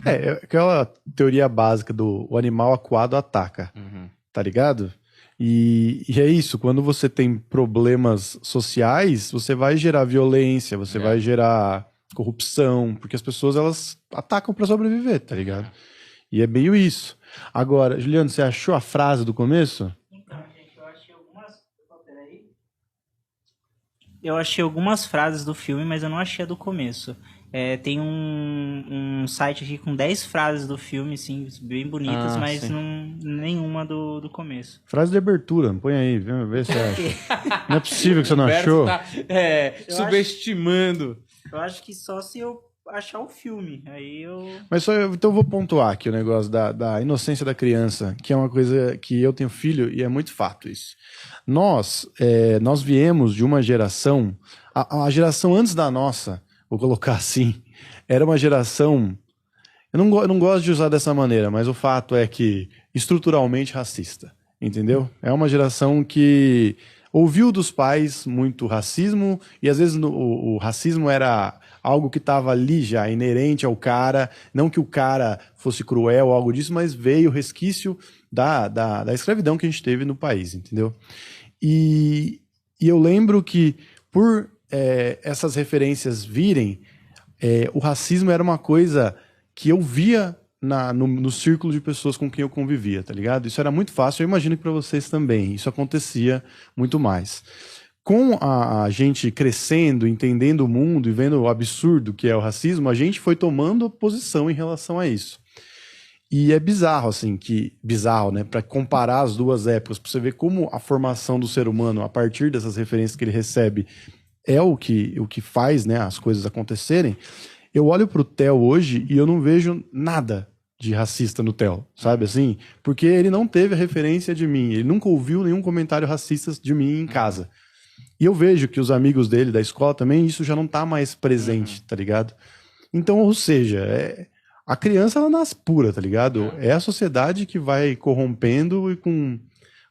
É aquela teoria básica do o animal acuado ataca, tá ligado? E é isso, quando você tem problemas sociais, você vai gerar violência, você vai gerar corrupção, porque as pessoas, elas atacam pra sobreviver, tá ligado? E é meio isso. Agora, Juliano, você achou a frase do começo? Então, gente, eu achei algumas... Peraí. Eu achei algumas frases do filme, mas eu não achei a do começo. Tem um site aqui com 10 frases do filme, assim, bem bonitas, mas nenhuma do começo. Frase de abertura, põe aí, vê se você acha. Não é possível que você não achou. Tá, subestimando. Eu acho que só se eu achar o filme, aí eu... Mas então eu vou pontuar aqui o negócio da inocência da criança, que é uma coisa que eu tenho filho e é muito fato isso. Nós viemos de uma geração, a geração antes da nossa, vou colocar assim, era uma geração, eu não gosto de usar dessa maneira, mas o fato é que estruturalmente racista, entendeu? É uma geração que ouviu dos pais muito racismo, e às vezes o racismo era algo que estava ali já, inerente ao cara, não que o cara fosse cruel ou algo disso, mas veio o resquício da escravidão que a gente teve no país, entendeu? E eu lembro que por essas referências virem, o racismo era uma coisa que eu via no círculo de pessoas com quem eu convivia, tá ligado? Isso era muito fácil, eu imagino que para vocês também, isso acontecia muito mais. Com a gente crescendo, entendendo o mundo e vendo o absurdo que é o racismo, a gente foi tomando posição em relação a isso. E é bizarro, assim, bizarro, né? Para comparar as duas épocas, para você ver como a formação do ser humano, a partir dessas referências que ele recebe, é o que faz, né, as coisas acontecerem. Eu olho pro Theo hoje e eu não vejo nada de racista no Theo, sabe assim? Porque ele não teve a referência de mim, ele nunca ouviu nenhum comentário racista de mim em casa. E eu vejo que os amigos dele da escola também, isso já não tá mais presente, tá ligado? Então, ou seja, a criança, ela nasce pura, tá ligado? É a sociedade que vai corrompendo e com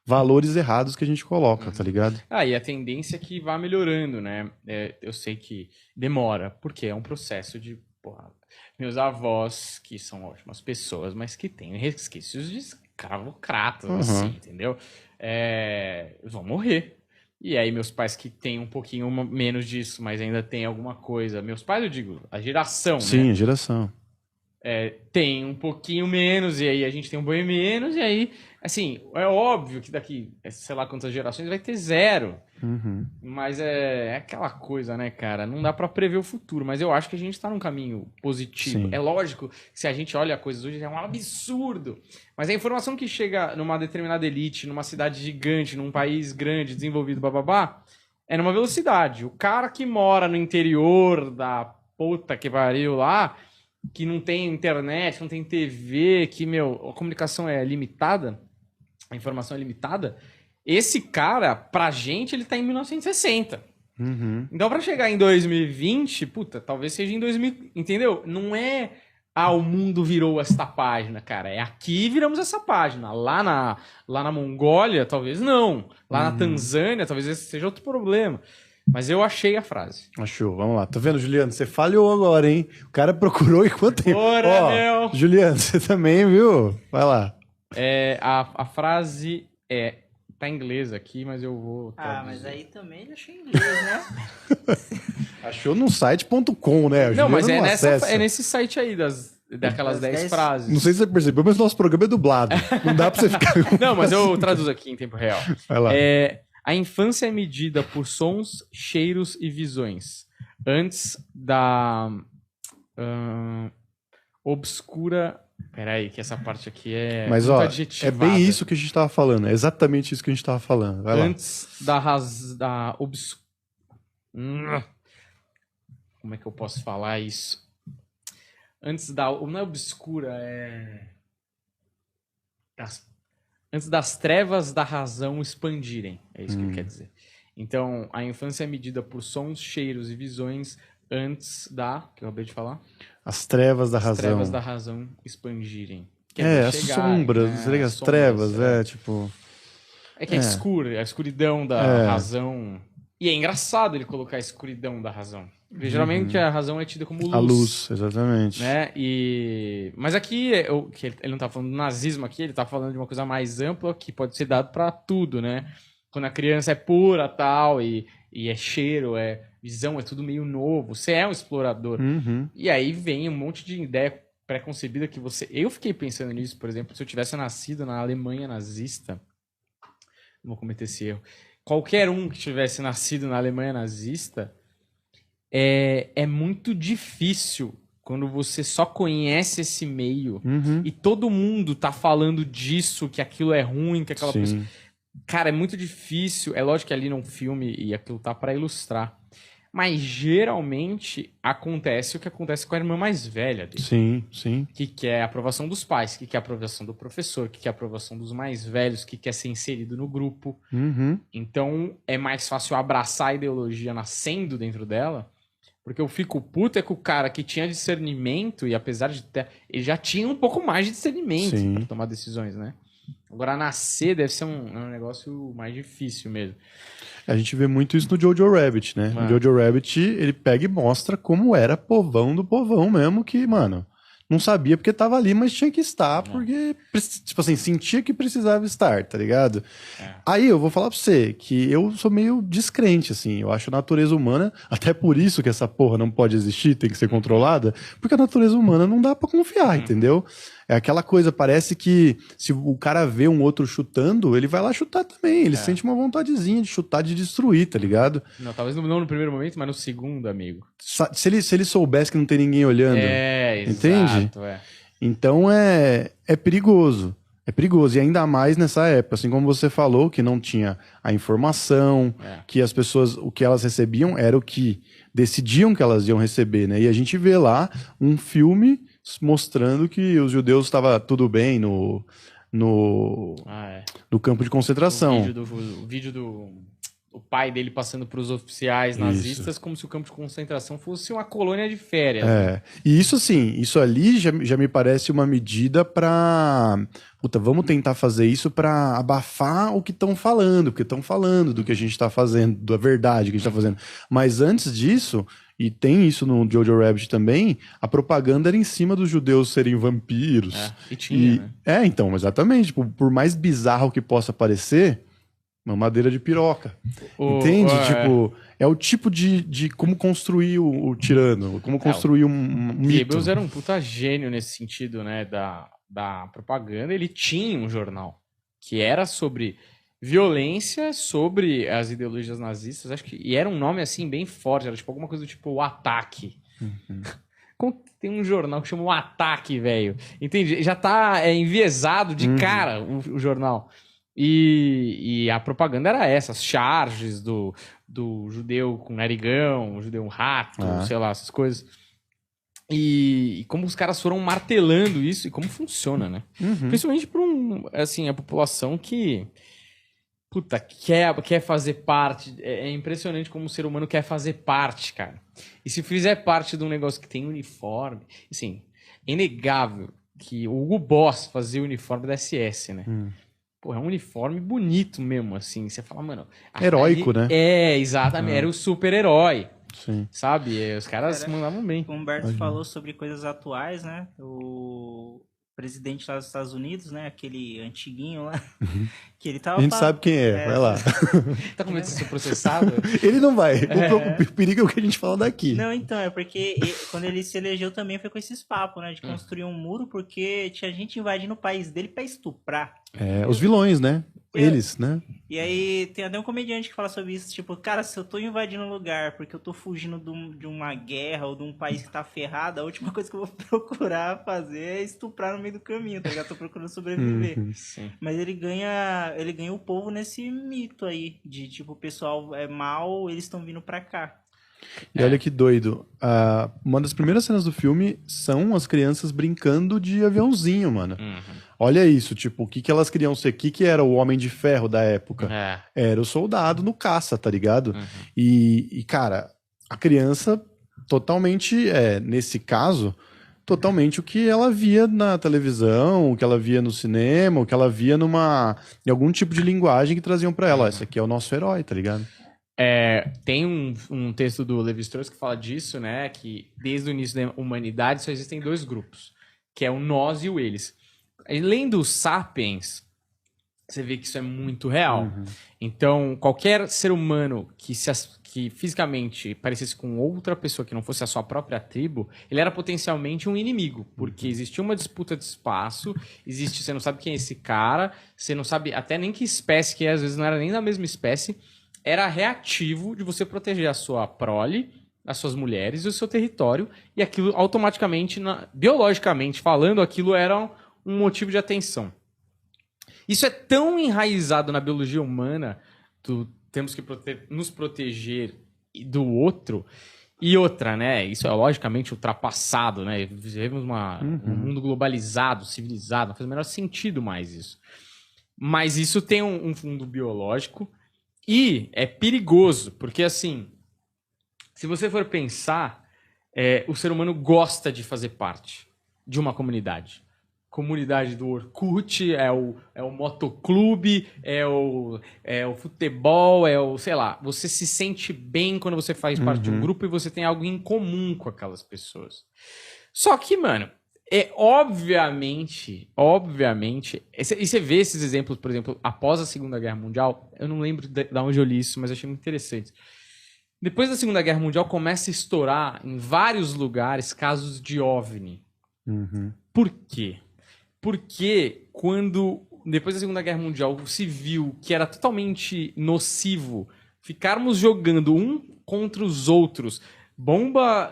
valores errados que a gente coloca, tá ligado? E a tendência é que vá melhorando, né? Eu sei que demora, porque é um processo de... meus avós, que são ótimas pessoas, mas que têm resquícios de escravocratas, assim, entendeu? Vão morrer. E aí meus pais que têm um pouquinho menos disso, mas ainda tem alguma coisa... Meus pais, eu digo, a geração, Sim, né? a geração. Tem um pouquinho menos, e aí a gente tem um bem menos, e aí, assim, é óbvio que daqui, sei lá quantas gerações, vai ter zero. Mas é aquela coisa, né, cara? Não dá pra prever o futuro, mas eu acho que a gente tá num caminho positivo. Sim. É lógico que se a gente olha coisas hoje, é um absurdo. Mas a informação que chega numa determinada elite, numa cidade gigante, num país grande, desenvolvido, bababá, é numa velocidade. O cara que mora no interior da puta que pariu lá, que não tem internet, não tem TV, que, a comunicação é limitada, a informação é limitada, esse cara, pra gente, ele tá em 1960. Então, pra chegar em 2020, talvez seja em 2000, entendeu? Não é, o mundo virou esta página, cara. É aqui viramos essa página. Lá na Mongólia, talvez não. Lá na Tanzânia, talvez esse seja outro problema. Mas eu achei a frase. Achou, vamos lá. Tá vendo, Juliano? Você falhou agora, hein? O cara procurou em quanto tempo? Ora, Juliano, você também, viu? Vai lá. A frase tá em inglês aqui, mas eu vou traduzir. Mas aí também ele achou em inglês, né? Achou no site.com, né? Não, mas é nesse site aí, daquelas 10 frases. Não sei se você percebeu, mas nosso programa é dublado. Não dá pra você ficar... Não, mas eu traduzo aqui em tempo real. Vai lá. A infância é medida por sons, cheiros e visões. Antes da obscura... Peraí, que essa parte aqui é mas, muito ó, adjetivada. É bem isso que a gente tava falando. É exatamente isso que a gente tava falando. Vai lá. Antes da Como é que eu posso falar isso? Antes da... Não é obscura, antes das trevas da razão expandirem. É isso que ele quer dizer. Então, a infância é medida por sons, cheiros e visões antes que eu acabei de falar. As trevas da As razão. trevas da razão expandirem. As sombras, né? as trevas, tipo... É que é escuro, a escuridão da razão. E é engraçado ele colocar a escuridão da razão. Porque geralmente a razão é tida como luz. A luz, exatamente. Né? Mas aqui, que ele não tá falando do nazismo aqui, ele tá falando de uma coisa mais ampla que pode ser dado para tudo, né? Quando a criança é pura tal, e é cheiro, é visão, é tudo meio novo. Você é um explorador. E aí vem um monte de ideia pré-concebida que você... Eu fiquei pensando nisso, por exemplo, se eu tivesse nascido na Alemanha nazista, não vou cometer esse erro, qualquer um que tivesse nascido na Alemanha nazista, é muito difícil quando você só conhece esse meio e todo mundo tá falando disso, que aquilo é ruim, que aquela pessoa... Cara, é muito difícil. É lógico que ali num filme e aquilo tá pra ilustrar. Mas geralmente acontece o que acontece com a irmã mais velha dele. Sim. Que quer a aprovação dos pais, que quer a aprovação do professor, que quer a aprovação dos mais velhos, que quer ser inserido no grupo. Então é mais fácil abraçar a ideologia nascendo dentro dela. Porque eu fico puto é que o cara que tinha discernimento, e apesar de ter... Ele já tinha um pouco mais de discernimento pra tomar decisões, né? Agora, nascer deve ser um negócio mais difícil mesmo. A gente vê muito isso no Jojo Rabbit, né? No Jojo Rabbit, ele pega e mostra como era povão do povão mesmo, que, mano, não sabia porque tava ali, mas tinha que estar, porque, tipo assim, sentia que precisava estar, tá ligado? Aí eu vou falar pra você que eu sou meio descrente, assim, eu acho a natureza humana, até por isso que essa porra não pode existir, tem que ser controlada, porque a natureza humana não dá pra confiar, entendeu? É aquela coisa, parece que se o cara vê um outro chutando, ele vai lá chutar também. Ele sente uma vontadezinha de chutar, de destruir, tá ligado? Não, talvez não no primeiro momento, mas no segundo, amigo. Se ele soubesse que não tem ninguém olhando. Entende? Exato, Então é perigoso. É perigoso. E ainda mais nessa época, assim como você falou, que não tinha a informação, que as pessoas, o que elas recebiam era o que decidiam que elas iam receber, né? E a gente vê lá um filme mostrando que os judeus estavam tudo bem no campo de concentração. O vídeo do pai dele passando para os oficiais nazistas como se o campo de concentração fosse uma colônia de férias. Né? E isso assim, isso ali já me parece uma medida para... Puta, vamos tentar fazer isso para abafar o que estão falando, porque estão falando do que a gente está fazendo, da verdade que a gente está fazendo. Mas antes disso... E tem isso no Jojo Rabbit também, a propaganda era em cima dos judeus serem vampiros. E tinha, né? Então, exatamente. Tipo, por mais bizarro que possa parecer, mamadeira de piroca. Entende? Tipo, é o tipo de como construir o tirano, como construir um mito. Goebbels era um puta gênio nesse sentido, né, da propaganda. Ele tinha um jornal que era sobre... violência, sobre as ideologias nazistas, acho que, e era um nome assim bem forte, era tipo alguma coisa do tipo O Ataque. Tem um jornal que chama O Ataque, velho. Entende? Já tá enviesado de cara o jornal. E a propaganda era essa, as charges do judeu com narigão, o judeu um rato, sei lá, essas coisas. E como os caras foram martelando isso e como funciona, né? Principalmente para a população que puta, quer fazer parte. É impressionante como o ser humano quer fazer parte, cara. E se fizer parte de um negócio que tem uniforme... Assim, é inegável que o Hugo Boss fazia o uniforme da SS, né? Pô, é um uniforme bonito mesmo, assim. Você fala, mano... Heróico, né? Exatamente. Era o super-herói. Sim. Sabe? Os caras mandavam bem. O Humberto falou sobre coisas atuais, né? O presidente lá dos Estados Unidos, né? Aquele antiguinho lá, que ele tava... A gente sabe quem vai lá. Tá com medo de ser processado? Ele não vai. O perigo é o que a gente fala daqui. Não, então, é porque quando ele se elegeu também foi com esses papos, né? De construir um muro, porque tinha gente invadindo o país dele pra estuprar. Os vilões, né? Eles, né? E aí tem até um comediante que fala sobre isso, tipo, cara, se eu tô invadindo um lugar porque eu tô fugindo de uma guerra ou de um país que tá ferrado, a última coisa que eu vou procurar fazer é estuprar no meio do caminho, tá ligado? Tô procurando sobreviver. Mas ele ganha o povo nesse mito aí, de tipo, o pessoal é mal, eles estão vindo pra cá. E olha que doido. Uma das primeiras cenas do filme são as crianças brincando de aviãozinho, mano. Olha isso, tipo, o que que elas queriam ser? O que que era o Homem de Ferro da época? Era o soldado no caça, tá ligado? E, cara, a criança totalmente, nesse caso, totalmente o que ela via na televisão, o que ela via no cinema, o que ela via em algum tipo de linguagem que traziam pra ela. Esse aqui é o nosso herói, tá ligado? Tem um texto do Levi-Strauss que fala disso, né? Que desde o início da humanidade só existem dois grupos, que é o nós e o eles. Além dos Sapiens, você vê que isso é muito real. Então, qualquer ser humano que fisicamente parecesse com outra pessoa que não fosse a sua própria tribo, ele era potencialmente um inimigo, porque existia uma disputa de espaço, você não sabe quem é esse cara, você não sabe até nem que espécie que é, às vezes não era nem da mesma espécie. Era reativo de você proteger a sua prole, as suas mulheres e o seu território, e aquilo automaticamente, biologicamente falando, aquilo era um motivo de atenção. Isso é tão enraizado na biologia humana, temos que nos proteger do outro, e outra, né? Isso é logicamente ultrapassado, né? Vivemos um mundo globalizado, civilizado, não faz o menor sentido mais isso. Mas isso tem um fundo biológico, e é perigoso, porque assim, se você for pensar, o ser humano gosta de fazer parte de uma comunidade. Comunidade do Orkut, é o motoclube, é o futebol, sei lá, você se sente bem quando você faz parte de um grupo e você tem algo em comum com aquelas pessoas. Só que, mano, obviamente, e você vê esses exemplos, por exemplo, após a Segunda Guerra Mundial, eu não lembro de onde eu li isso, mas eu achei muito interessante. Depois da Segunda Guerra Mundial, começa a estourar em vários lugares casos de OVNI. Por quê? Porque depois da Segunda Guerra Mundial, se viu que era totalmente nocivo ficarmos jogando um contra os outros bomba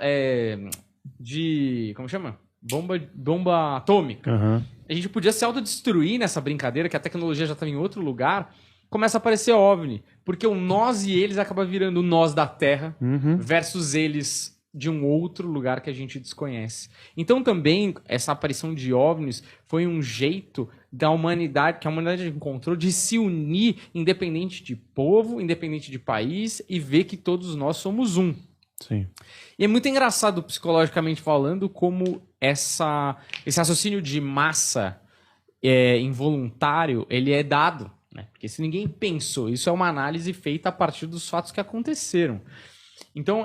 como chama? Bomba atômica. A gente podia se autodestruir nessa brincadeira, que a tecnologia já estava em outro lugar. Começa a aparecer OVNI, porque o nós e eles acaba virando o nós da Terra versus eles de um outro lugar que a gente desconhece. Então também essa aparição de OVNIs foi um jeito da humanidade, que a humanidade encontrou, de se unir independente de povo, independente de país, e ver que todos nós somos um. Sim. E é muito engraçado, psicologicamente falando, como esse raciocínio de massa involuntário, ele é dado, né? Porque se ninguém pensou, isso é uma análise feita a partir dos fatos que aconteceram. Então,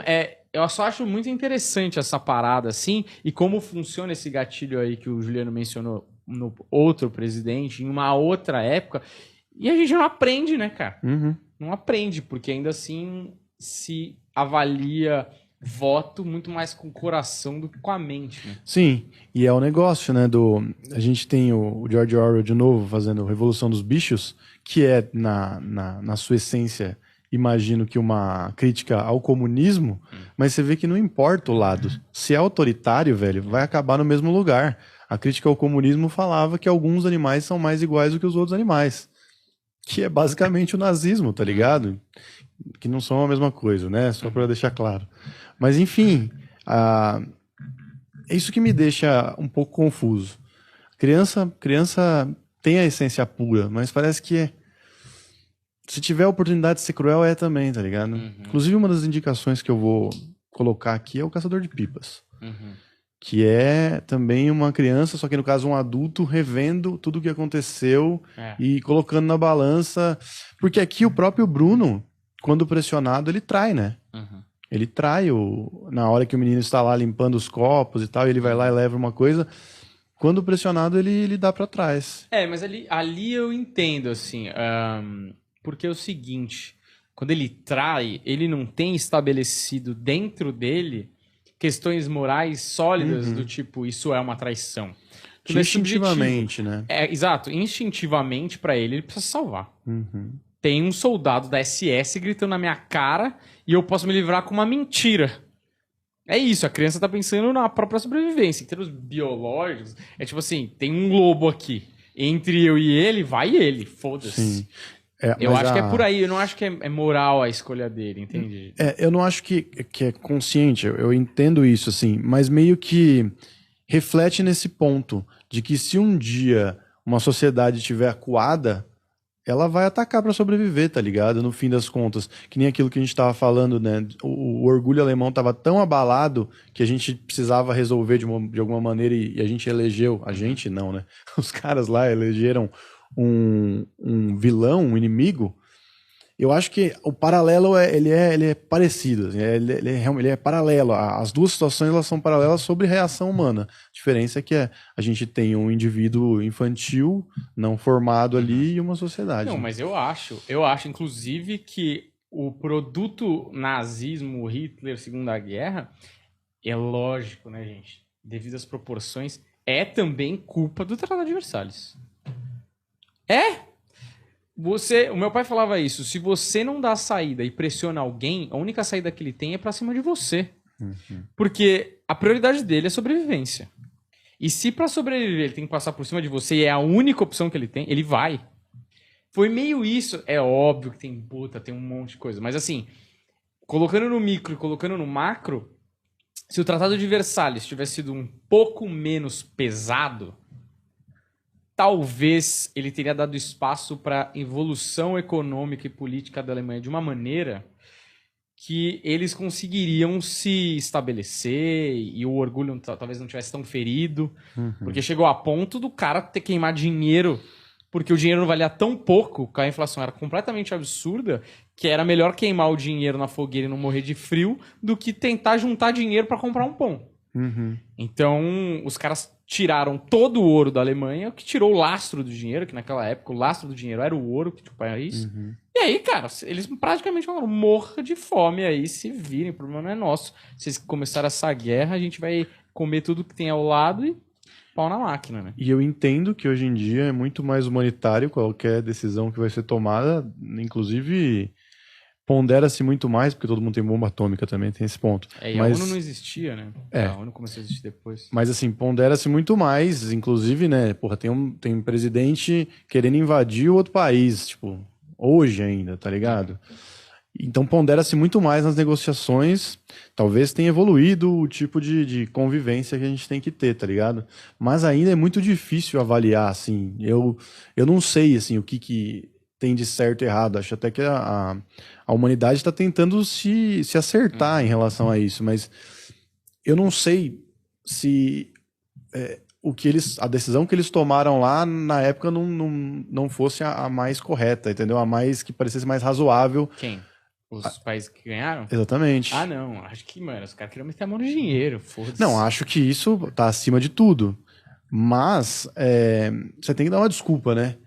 eu só acho muito interessante essa parada, assim, e como funciona esse gatilho aí que o Juliano mencionou no outro presidente, em uma outra época, e a gente não aprende, né, cara? Não aprende, porque ainda assim se avalia voto muito mais com o coração do que com a mente, né? Sim, e é o negócio, né, a gente tem o George Orwell de novo fazendo Revolução dos Bichos, que é, na sua essência, imagino que uma crítica ao comunismo, mas você vê que não importa o lado. Se é autoritário, velho, vai acabar no mesmo lugar. A crítica ao comunismo falava que alguns animais são mais iguais do que os outros animais. Que é basicamente o nazismo, tá ligado? Que não são a mesma coisa, né? Só pra deixar claro. Mas, enfim, é isso que me deixa um pouco confuso. Criança tem a essência pura, mas parece que se tiver a oportunidade de ser cruel, também, tá ligado? Inclusive, uma das indicações que eu vou colocar aqui é o Caçador de Pipas. Que é também uma criança, só que no caso um adulto, revendo tudo o que aconteceu e colocando na balança. Porque aqui o próprio Bruno, quando pressionado, ele trai, né? Ele trai na hora que o menino está lá limpando os copos e tal, ele vai lá e leva uma coisa. Quando pressionado, ele dá pra trás. Mas ali eu entendo, assim... Porque é o seguinte, quando ele trai, ele não tem estabelecido dentro dele questões morais sólidas do tipo, isso é uma traição. Tudo instintivamente, né? Exato, instintivamente pra ele precisa salvar. Tem um soldado da SS gritando na minha cara e eu posso me livrar com uma mentira. É isso, a criança tá pensando na própria sobrevivência. Em termos biológicos, é tipo assim, tem um lobo aqui. Entre eu e ele, vai ele, foda-se. Sim. Eu acho que é por aí, eu não acho que é moral a escolha dele, entende? Eu não acho que é consciente, eu entendo isso, assim, mas meio que reflete nesse ponto de que se um dia uma sociedade estiver acuada, ela vai atacar para sobreviver, tá ligado? No fim das contas, que nem aquilo que a gente tava falando, né? O orgulho alemão tava tão abalado que a gente precisava resolver de alguma maneira e a gente elegeu, a gente não, né? Os caras lá elegeram um vilão, um inimigo. Eu acho que o paralelo ele é parecido, assim, ele é paralelo. As duas situações elas são paralelas sobre reação humana. A diferença é que a gente tem um indivíduo infantil, não formado ali, e uma sociedade. Não, né? mas eu acho, inclusive, que o produto nazismo, Hitler, Segunda Guerra, é lógico, né, gente? Devido às proporções, é também culpa do Tratado de Versalhes. O meu pai falava isso, se você não dá saída e pressiona alguém, a única saída que ele tem é pra cima de você. Porque a prioridade dele é sobrevivência. E se pra sobreviver ele tem que passar por cima de você e é a única opção que ele tem, ele vai. Foi meio isso. É óbvio que tem um monte de coisa. Mas assim, colocando no micro e colocando no macro, se o Tratado de Versalhes tivesse sido um pouco menos pesado, talvez ele teria dado espaço para evolução econômica e política da Alemanha de uma maneira que eles conseguiriam se estabelecer e o orgulho talvez não tivesse tão ferido, porque chegou a ponto do cara ter que queimar dinheiro, porque o dinheiro não valia tão pouco, que a inflação era completamente absurda, que era melhor queimar o dinheiro na fogueira e não morrer de frio do que tentar juntar dinheiro para comprar um pão. Então, os caras tiraram todo o ouro da Alemanha, o que tirou o lastro do dinheiro, que naquela época o lastro do dinheiro era o ouro que tinha o país. E aí, cara, eles praticamente falaram, morra de fome aí, se virem, o problema não é nosso. Se vocês começarem essa guerra, a gente vai comer tudo que tem ao lado e pau na máquina, né? E eu entendo que hoje em dia é muito mais humanitário qualquer decisão que vai ser tomada, inclusive pondera-se muito mais, porque todo mundo tem bomba atômica também, tem esse ponto. E a ONU não existia, né? A ONU começou a existir depois. Mas assim, pondera-se muito mais, inclusive, né, porra, tem um presidente querendo invadir o outro país, tipo, hoje ainda, tá ligado? Então pondera-se muito mais nas negociações, talvez tenha evoluído o tipo de convivência que a gente tem que ter, tá ligado? Mas ainda é muito difícil avaliar, assim, eu não sei, assim, o que tem de certo e errado. Acho até que a humanidade está tentando se acertar em relação a isso, mas eu não sei se a decisão que eles tomaram lá na época não fosse a mais correta, entendeu? A mais que parecesse mais razoável. Quem? Os países que ganharam? Exatamente. Ah, não. Acho que, mano, os caras queriam meter a mão no dinheiro, foda-se. Não, acho que isso tá acima de tudo. Mas você tem que dar uma desculpa, né?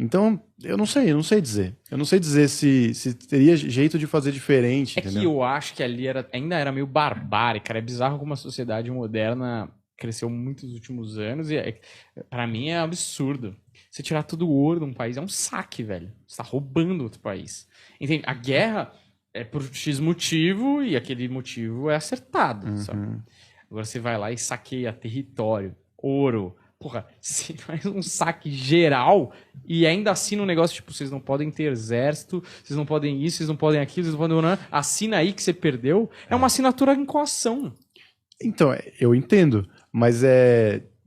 Então, eu não sei dizer. Eu não sei dizer se teria jeito de fazer diferente, entendeu? Que eu acho que ali ainda era meio barbárie, cara. É bizarro como a sociedade moderna cresceu muito nos últimos anos e pra mim é absurdo. Você tirar todo o ouro de um país é um saque, velho. Você tá roubando outro país. Entende? A guerra é por X motivo e aquele motivo é acertado, sabe? Agora você vai lá e saqueia território, ouro. Porra, se faz um saque geral e ainda assina um negócio tipo, vocês não podem ter exército, vocês não podem isso, vocês não podem aquilo, vocês não podem... Assina aí que você perdeu. É uma assinatura em coação. Então, eu entendo, mas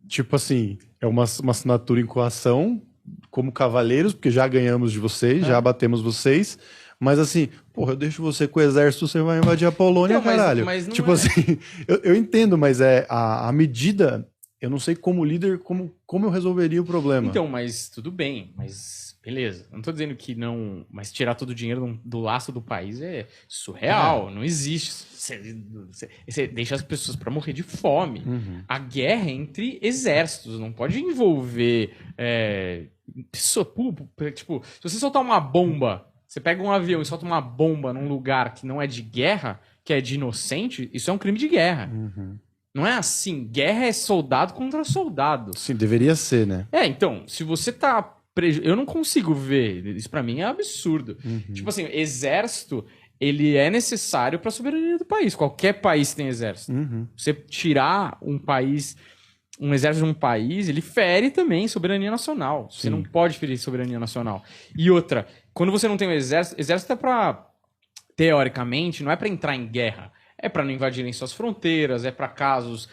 tipo assim, é uma assinatura em coação como cavaleiros, porque já ganhamos de vocês, já batemos vocês, mas assim, porra, eu deixo você com o exército, você vai invadir a Polônia, então, caralho. Mas não tipo assim, eu entendo, mas a medida... Eu não sei como líder, como eu resolveria o problema. Então, mas tudo bem, mas beleza. Eu não tô dizendo que não... Mas tirar todo o dinheiro do laço do país é surreal, não existe. Você deixa as pessoas para morrer de fome. A guerra é entre exércitos, não pode envolver... tipo, se você soltar uma bomba, você pega um avião e solta uma bomba num lugar que não é de guerra, que é de inocente, isso é um crime de guerra. Não é assim, guerra é soldado contra soldado. Sim, deveria ser, né? Então, se você tá... Eu não consigo ver, isso pra mim é absurdo. Tipo assim, exército, ele é necessário pra soberania do país. Qualquer país tem exército. Você tirar um exército de um país, ele fere também soberania nacional. Você não pode ferir soberania nacional. E outra, quando você não tem um exército é pra, teoricamente, não é pra entrar em guerra. É pra não invadirem suas fronteiras, é pra casos,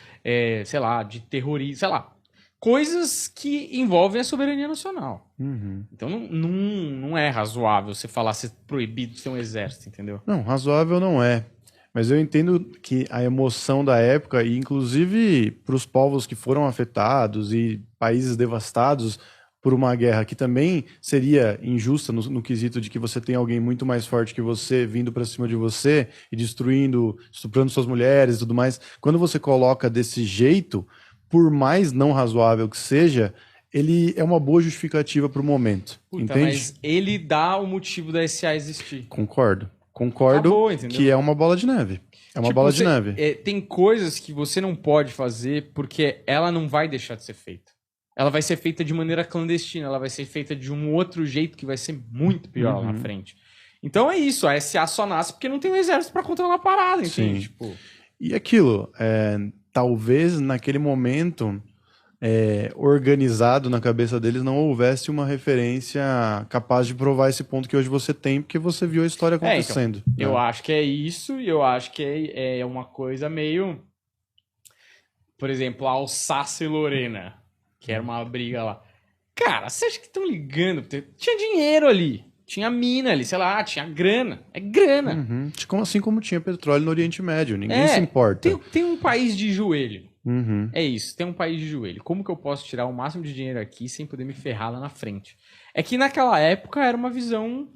sei lá, de terrorismo, sei lá. Coisas que envolvem a soberania nacional. Uhum. Então não é razoável você falar ser proibido de ter um exército, entendeu? Não, razoável não é. Mas eu entendo que a emoção da época, e inclusive para os povos que foram afetados e países devastados por uma guerra que também seria injusta no quesito de que você tem alguém muito mais forte que você vindo para cima de você e destruindo, estuprando suas mulheres e tudo mais. Quando você coloca desse jeito, por mais não razoável que seja, ele é uma boa justificativa para o momento. Puta, Entende? mas ele dá o motivo da SA existir. Concordo. Acabou, entendeu? Que é uma bola de neve. É uma Tipo, bola de neve. Tem coisas que você não pode fazer porque ela não vai deixar de ser feita. Ela vai ser feita de maneira clandestina, ela vai ser feita de um outro jeito que vai ser muito pior lá na frente. Então é isso, a SA só nasce porque não tem um exército pra controlar a parada, entende? Sim. Tipo, E aquilo, talvez naquele momento organizado na cabeça deles não houvesse uma referência capaz de provar esse ponto que hoje você tem, porque você viu a história acontecendo. eu né? acho que é isso, e eu acho que é uma coisa meio... Por exemplo, a Alsácia e Lorena, que era uma briga lá. Cara, você acha que estão ligando? Tinha dinheiro ali, tinha mina ali, sei lá, tinha grana. É grana. Uhum. Assim como tinha petróleo no Oriente Médio, ninguém se importa. Tem um país de joelho. Uhum. É isso, tem um país de joelho. Como que eu posso tirar o máximo de dinheiro aqui sem poder me ferrar lá na frente? É que naquela época era uma visão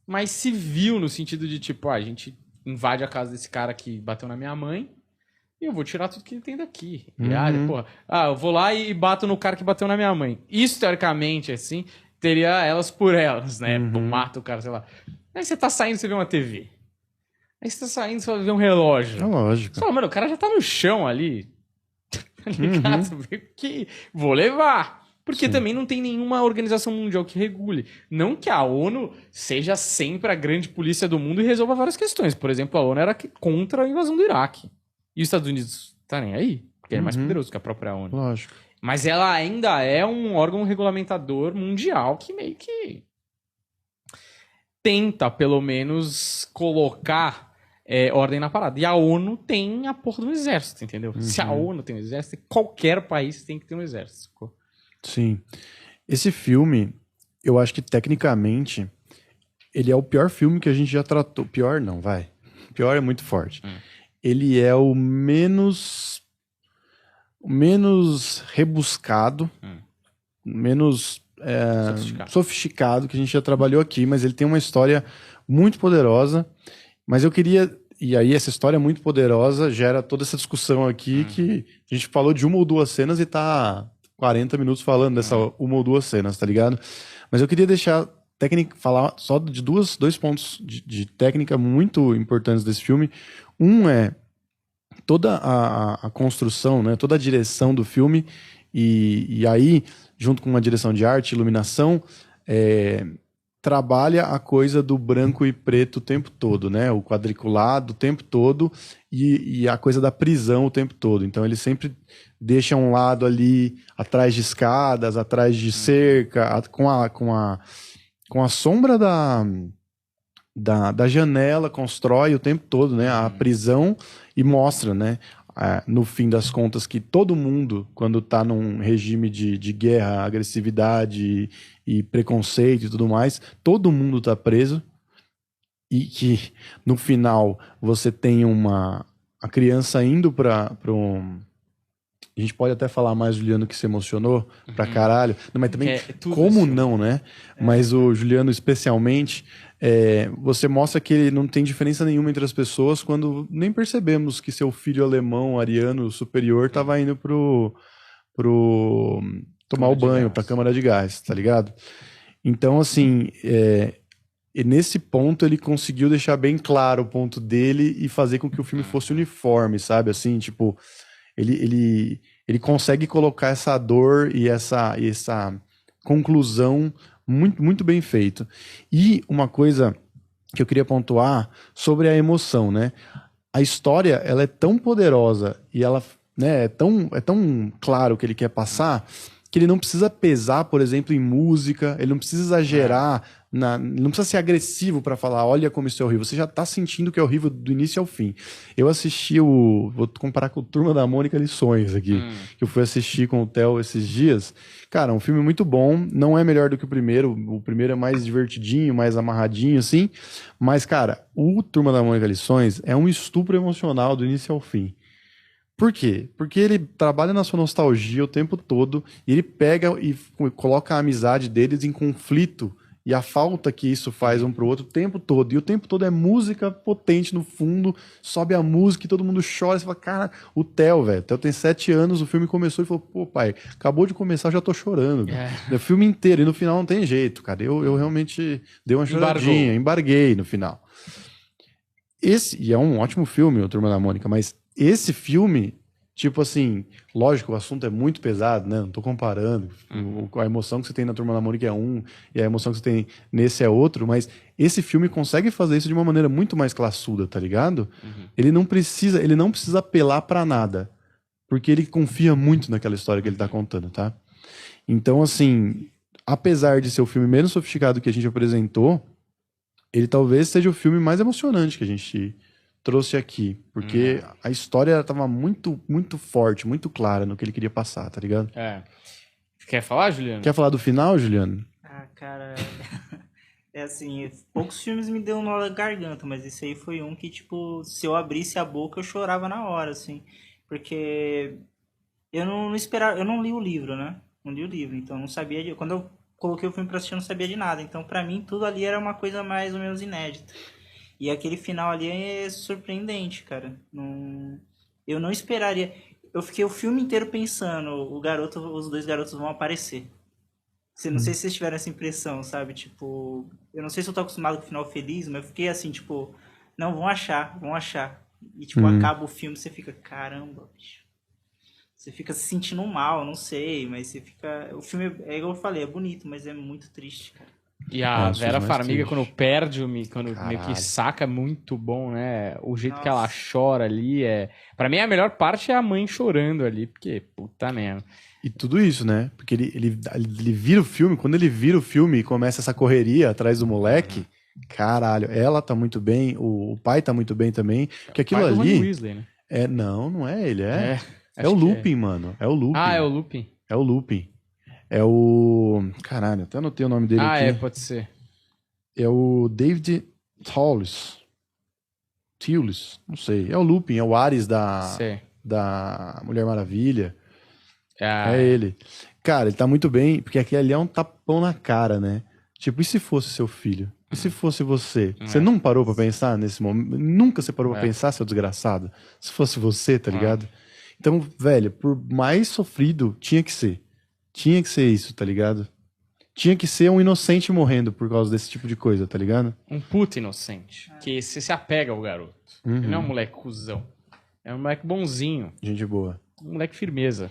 mais civil, no sentido de tipo, a gente invade a casa desse cara que bateu na minha mãe e eu vou tirar tudo que ele tem daqui. Eu vou lá e bato no cara que bateu na minha mãe. Isso, teoricamente, assim, teria elas por elas, né? Mata o cara, sei lá. Aí você tá saindo, você vê uma TV. Aí você tá saindo, você vai ver um relógio. É lógico. Você fala, mano, o cara já tá no chão ali. Tá ligado? Que vou levar. Porque também não tem nenhuma organização mundial que regule. Não que a ONU seja sempre a grande polícia do mundo e resolva várias questões. Por exemplo, a ONU era contra a invasão do Iraque. E os Estados Unidos tá nem aí. Porque ele é mais poderoso que a própria ONU. Lógico. Mas ela ainda é um órgão regulamentador mundial que meio que tenta, pelo menos, colocar ordem na parada. E a ONU tem a porra do exército, entendeu? Se a ONU tem um exército, qualquer país tem que ter um exército. Sacou? Sim. Esse filme, eu acho que tecnicamente, ele é o pior filme que a gente já tratou. Pior não, vai. Pior é muito forte. Ele é o menos rebuscado, menos sofisticado que a gente já trabalhou aqui, mas ele tem uma história muito poderosa. Mas eu queria... E aí essa história muito poderosa gera toda essa discussão aqui que a gente falou de uma ou duas cenas e tá 40 minutos falando dessa uma ou duas cenas, tá ligado? Mas eu queria deixar falar só de dois pontos de técnica muito importantes desse filme. Um é toda a construção, né, toda a direção do filme e aí, junto com uma direção de arte, iluminação, trabalha a coisa do branco e preto o tempo todo, né? O quadriculado o tempo todo e a coisa da prisão o tempo todo. Então ele sempre deixa um lado ali atrás de escadas, atrás de cerca, com a sombra da janela, constrói o tempo todo, né? A prisão e mostra, né? No fim das contas, que todo mundo, quando está num regime de guerra, agressividade e preconceito e tudo mais, todo mundo está preso e que no final você tem a criança indo para um... A gente pode até falar mais, Juliano, que se emocionou pra caralho. Não, mas também, como isso, não, né? Mas o Juliano, especialmente, você mostra que ele não tem diferença nenhuma entre as pessoas quando nem percebemos que seu filho alemão, ariano, superior, estava indo tomar o banho, pra câmara de gás, tá ligado? Então, assim, e nesse ponto ele conseguiu deixar bem claro o ponto dele e fazer com que o filme fosse uniforme, sabe? Assim, tipo... Ele consegue colocar essa dor e essa conclusão muito, muito bem feito. E uma coisa que eu queria pontuar sobre a emoção, né? A história, ela é tão poderosa e ela, né, é tão claro o que ele quer passar que ele não precisa pesar, por exemplo, em música, ele não precisa exagerar, ele não precisa ser agressivo pra falar, olha como isso é horrível. Você já tá sentindo que é horrível do início ao fim. Eu assisti vou comparar com o Turma da Mônica Lições aqui, que eu fui assistir com o Theo esses dias. Cara, é um filme muito bom, não é melhor do que o primeiro é mais divertidinho, mais amarradinho, assim, mas, cara, o Turma da Mônica Lições é um estupro emocional do início ao fim. Por quê? Porque ele trabalha na sua nostalgia o tempo todo e ele pega e coloca a amizade deles em conflito e a falta que isso faz um pro outro o tempo todo. E o tempo todo é música potente no fundo, sobe a música e todo mundo chora. Você fala, cara, o Theo, velho, o Theo tem 7 anos, o filme começou e falou, pô, pai, acabou de começar, eu já tô chorando. O filme inteiro, e no final não tem jeito, cara. Eu realmente dei uma choradinha, embarguei no final. E é um ótimo filme, o Turma da Mônica, mas esse filme, tipo assim, lógico, o assunto é muito pesado, né? Não tô comparando. A emoção que você tem na Turma da Mônica é um, e a emoção que você tem nesse é outro, mas esse filme consegue fazer isso de uma maneira muito mais classuda, tá ligado? Ele não precisa apelar pra nada, porque ele confia muito naquela história que ele tá contando, tá? Então, assim, apesar de ser o filme menos sofisticado que a gente apresentou, ele talvez seja o filme mais emocionante que a gente trouxe aqui, porque a história tava muito, muito forte, muito clara no que ele queria passar, tá ligado? Quer falar, Juliano? Quer falar do final, Juliano? Ah, cara, é assim, poucos filmes me deu um nó na garganta, mas esse aí foi um que, tipo, se eu abrisse a boca eu chorava na hora, assim, porque eu não esperava, eu não li o livro, né? Não li o livro, então eu não sabia quando eu coloquei o filme pra assistir eu não sabia de nada, então pra mim tudo ali era uma coisa mais ou menos inédita. E aquele final ali é surpreendente, cara. Eu não esperaria. Eu fiquei o filme inteiro pensando, os dois garotos vão aparecer. Não sei se vocês tiveram essa impressão, sabe? Tipo, eu não sei se eu tô acostumado com o final feliz, mas eu fiquei assim, tipo, não, vão achar. E tipo, acaba o filme, você fica, caramba, bicho. Você fica se sentindo mal, não sei, mas você fica... O filme, é igual eu falei, é bonito, mas é muito triste, cara. E a Vera Farmiga, quando perde, quando meio que saca, é muito bom, né? O jeito que ela chora ali é... Pra mim, a melhor parte é a mãe chorando ali, porque, puta merda. E tudo isso, né? Porque ele vira o filme, quando ele vira o filme e começa essa correria atrás do moleque, caralho, ela tá muito bem, o pai tá muito bem também, porque aquilo pai do ali... Ron Weasley, né? Não é ele, é o Lupin, mano, é o Lupin. Ah, é o Lupin. É o Lupin. É o... Caralho, até anotei o nome dele aqui. Pode ser. É o David Thewlis, não sei. É o Lupin, é o Ares da Mulher Maravilha. É ele. Cara, ele tá muito bem, porque aquele ali é um tapão na cara, né? Tipo, e se fosse seu filho? E se fosse você? Você não parou pra pensar nesse momento? Nunca você parou pra pensar, seu desgraçado? Se fosse você, tá ligado? Então, velho, por mais sofrido, tinha que ser. Tinha que ser isso, tá ligado? Tinha que ser um inocente morrendo por causa desse tipo de coisa, tá ligado? Um puto inocente. Que você se apega ao garoto. Ele não é um moleque cuzão. É um moleque bonzinho. Gente boa. Um moleque firmeza.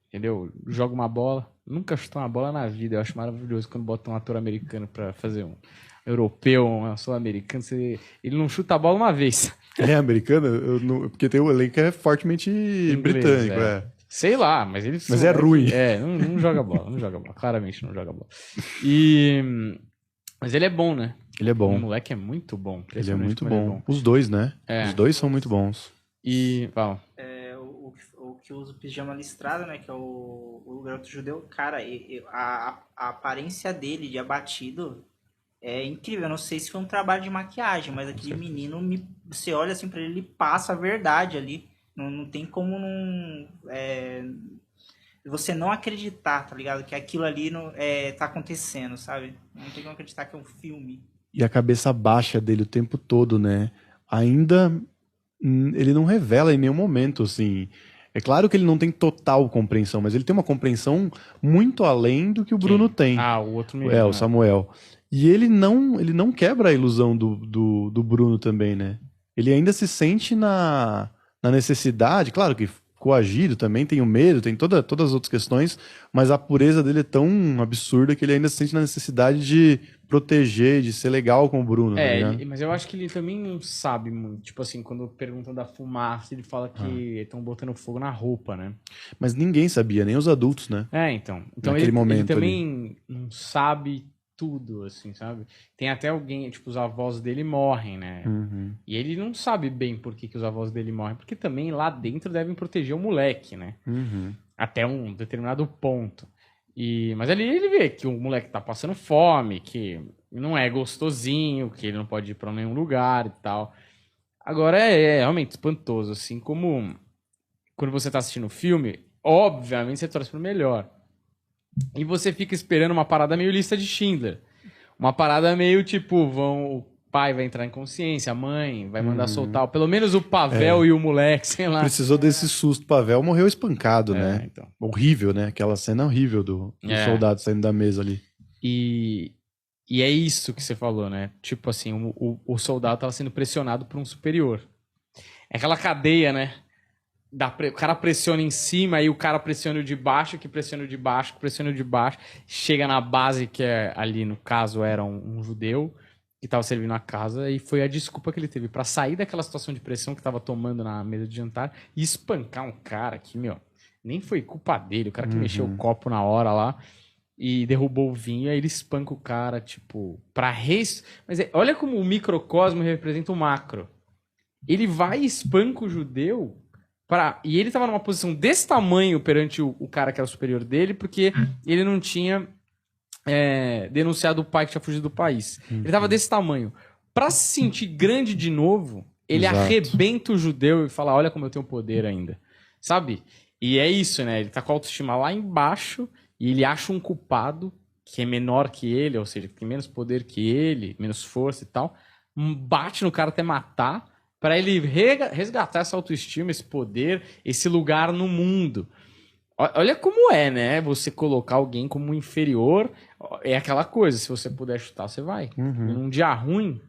Entendeu? Joga uma bola. Nunca chutou uma bola na vida. Eu acho maravilhoso quando bota um ator americano pra fazer um europeu, um sul-americano. Ele não chuta a bola uma vez. Ele é americano? Porque tem o elenco que é fortemente britânico, Sei lá, mas ele... Mas é ruim. Não joga bola, não joga bola. Claramente não joga bola. Mas ele é bom, né? Ele é bom. O moleque é muito bom. Ele é muito bom. Os dois, né? Os dois são muito bons. E... Fala. O que usa o pijama listrado, né? Que é o garoto judeu. Cara, a aparência dele de abatido é incrível. Eu não sei se foi um trabalho de maquiagem, mas aquele menino, você olha assim pra ele, ele passa a verdade ali. Não tem como você não acreditar, tá ligado? Que aquilo ali tá acontecendo, sabe? Não tem como acreditar que é um filme. E a cabeça baixa dele o tempo todo, né? Ainda ele não revela em nenhum momento, assim. É claro que ele não tem total compreensão, mas ele tem uma compreensão muito além do que o Bruno tem. O outro menino. O Samuel. E ele não quebra a ilusão do Bruno também, né? Ele ainda se sente na necessidade, claro que coagido também, tem o medo, tem todas as outras questões, mas a pureza dele é tão absurda que ele ainda sente a necessidade de proteger, de ser legal com o Bruno, tá ligado? Mas eu acho que ele também não sabe muito. Tipo assim, quando perguntam da fumaça, ele fala que estão botando fogo na roupa, né? Mas ninguém sabia, nem os adultos, né? Então Naquele ele momento também não sabe tudo, assim, sabe? Tem até alguém, tipo, os avós dele morrem, né? Uhum. E ele não sabe bem por que os avós dele morrem, porque também lá dentro devem proteger o moleque, né? Uhum. Até um determinado ponto. Mas ali ele vê que o moleque tá passando fome, que não é gostosinho, que ele não pode ir pra nenhum lugar e tal. Agora é realmente espantoso, assim, como quando você tá assistindo o filme, obviamente você torce pro melhor. E você fica esperando uma parada meio lista de Schindler. Uma parada meio tipo, o pai vai entrar em consciência, a mãe vai mandar soltar, pelo menos o Pavel e o moleque, sei lá. Precisou desse susto. O Pavel morreu espancado, né? Então. Horrível, né? Aquela cena horrível do soldado saindo da mesa ali. E é isso que você falou, né? Tipo assim, o soldado tava sendo pressionado por um superior. É aquela cadeia, né? O cara pressiona em cima, aí o cara pressiona o de baixo, que pressiona o de baixo, que pressiona o de baixo. Chega na base, que ali, no caso, era um judeu que tava servindo a casa, e foi a desculpa que ele teve pra sair daquela situação de pressão que tava tomando na mesa de jantar e espancar um cara que, nem foi culpa dele, o cara que mexeu o copo na hora lá e derrubou o vinho, aí ele espanca o cara, tipo, Mas olha como o microcosmo representa o macro. Ele vai e espanca o judeu, e ele tava numa posição desse tamanho perante o cara que era superior dele, porque ele não tinha denunciado o pai que tinha fugido do país. Ele tava desse tamanho. Pra se sentir grande de novo, ele arrebenta o judeu e fala, olha como eu tenho poder ainda. Sabe? E é isso, né? Ele tá com a autoestima lá embaixo, e ele acha um culpado que é menor que ele, ou seja, que tem menos poder que ele, menos força e tal, bate no cara até matar, para ele resgatar essa autoestima, esse poder, esse lugar no mundo. Olha como é, né? Você colocar alguém como inferior, é aquela coisa, se você puder chutar, você vai. Num dia ruim,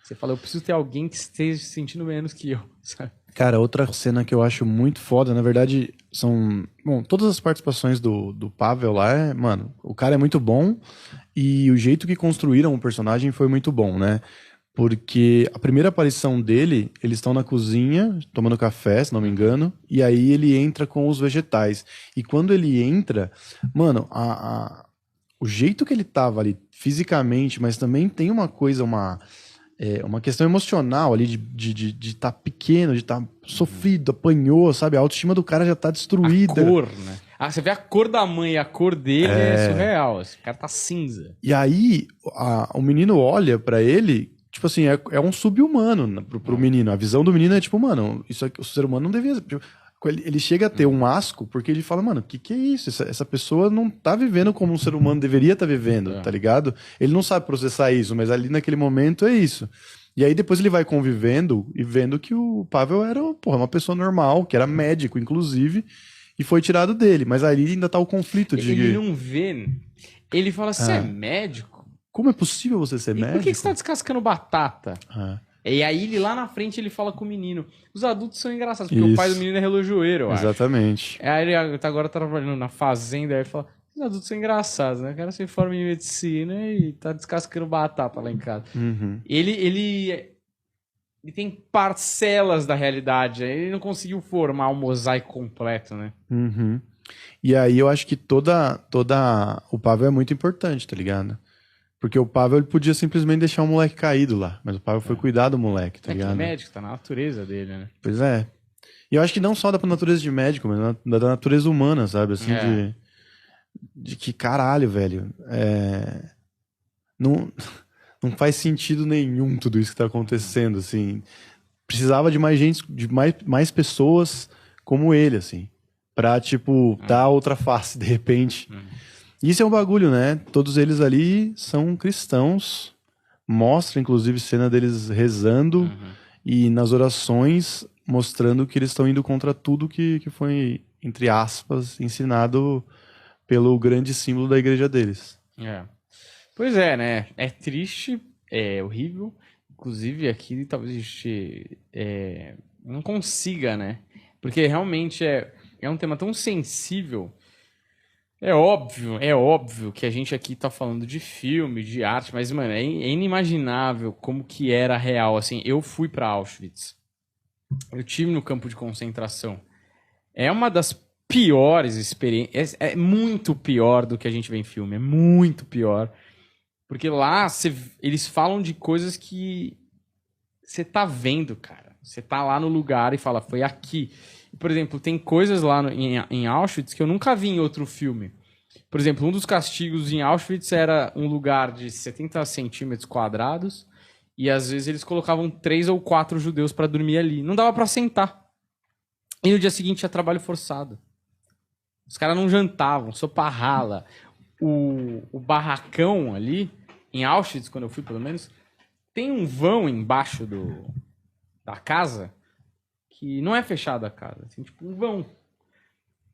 você fala, eu preciso ter alguém que esteja se sentindo menos que eu, sabe? Cara, outra cena que eu acho muito foda, na verdade, são... Bom, todas as participações do Pavel lá, mano, o cara é muito bom e o jeito que construíram o personagem foi muito bom, né? Porque a primeira aparição dele, eles estão na cozinha, tomando café, se não me engano, e aí ele entra com os vegetais. E quando ele entra, mano, o jeito que ele tava ali, fisicamente, mas também tem uma coisa, uma questão emocional ali de estar pequeno, de estar sofrido, apanhou, sabe? A autoestima do cara já tá destruída. A cor, né? Você vê a cor da mãe e a cor dele é surreal. Esse cara tá cinza. E aí, o menino olha pra ele, tipo assim, é um sub-humano pro menino. A visão do menino é tipo, mano, isso aqui, o ser humano não devia... Tipo, ele chega a ter um asco porque ele fala, mano, o que é isso? Essa pessoa não tá vivendo como um ser humano deveria estar vivendo, tá ligado? Ele não sabe processar isso, mas ali naquele momento é isso. E aí depois ele vai convivendo e vendo que o Pavel era, uma pessoa normal, que era médico, inclusive, e foi tirado dele. Mas ali ainda tá o conflito de... Ele não vê... Ele fala, você é médico? Como é possível você ser médico? Por que você tá descascando batata? E aí ele lá na frente ele fala com o menino. Os adultos são engraçados, porque o pai do menino é relojoeiro, eu acho. Exatamente. Aí ele agora tá trabalhando na fazenda, aí ele fala, os adultos são engraçados, né? O cara se forma em medicina e tá descascando batata lá em casa. Ele tem parcelas da realidade, ele não conseguiu formar um mosaico completo, né? E aí eu acho que o Pavel é muito importante, tá ligado? Porque o Pavel ele podia simplesmente deixar o moleque caído lá. Mas o Pavel foi cuidar do moleque, tá ligado? Que é médico, tá na natureza dele, né? Pois é. E eu acho que não só da natureza de médico, mas da natureza humana, sabe? Assim, de que caralho, velho. Não faz sentido nenhum tudo isso que tá acontecendo, assim. Precisava de mais gente, de mais pessoas como ele, assim. Pra, tipo, dar outra face, de repente. Isso é um bagulho, né? Todos eles ali são cristãos. Mostra, inclusive, cena deles rezando e nas orações mostrando que eles estão indo contra tudo que foi, entre aspas, ensinado pelo grande símbolo da igreja deles. Pois é, né? É triste, é horrível. Inclusive, aqui talvez a gente não consiga, né? Porque realmente é um tema tão sensível. É óbvio que a gente aqui tá falando de filme, de arte, mas, mano, é inimaginável como que era real. Assim, eu fui pra Auschwitz. Eu tive no campo de concentração. É uma das piores experiências. É muito pior do que a gente vê em filme. É muito pior. Porque lá eles falam de coisas que você tá vendo, cara. Você tá lá no lugar e fala, foi aqui. Por exemplo, tem coisas lá em Auschwitz que eu nunca vi em outro filme. Por exemplo, um dos castigos em Auschwitz era um lugar de 70 centímetros quadrados e às vezes eles colocavam 3 ou 4 judeus pra dormir ali. Não dava pra sentar. E no dia seguinte tinha trabalho forçado. Os caras não jantavam, sopa rala. O barracão ali, em Auschwitz, quando eu fui pelo menos, tem um vão embaixo da casa que não é fechada a casa. Assim, tipo um vão.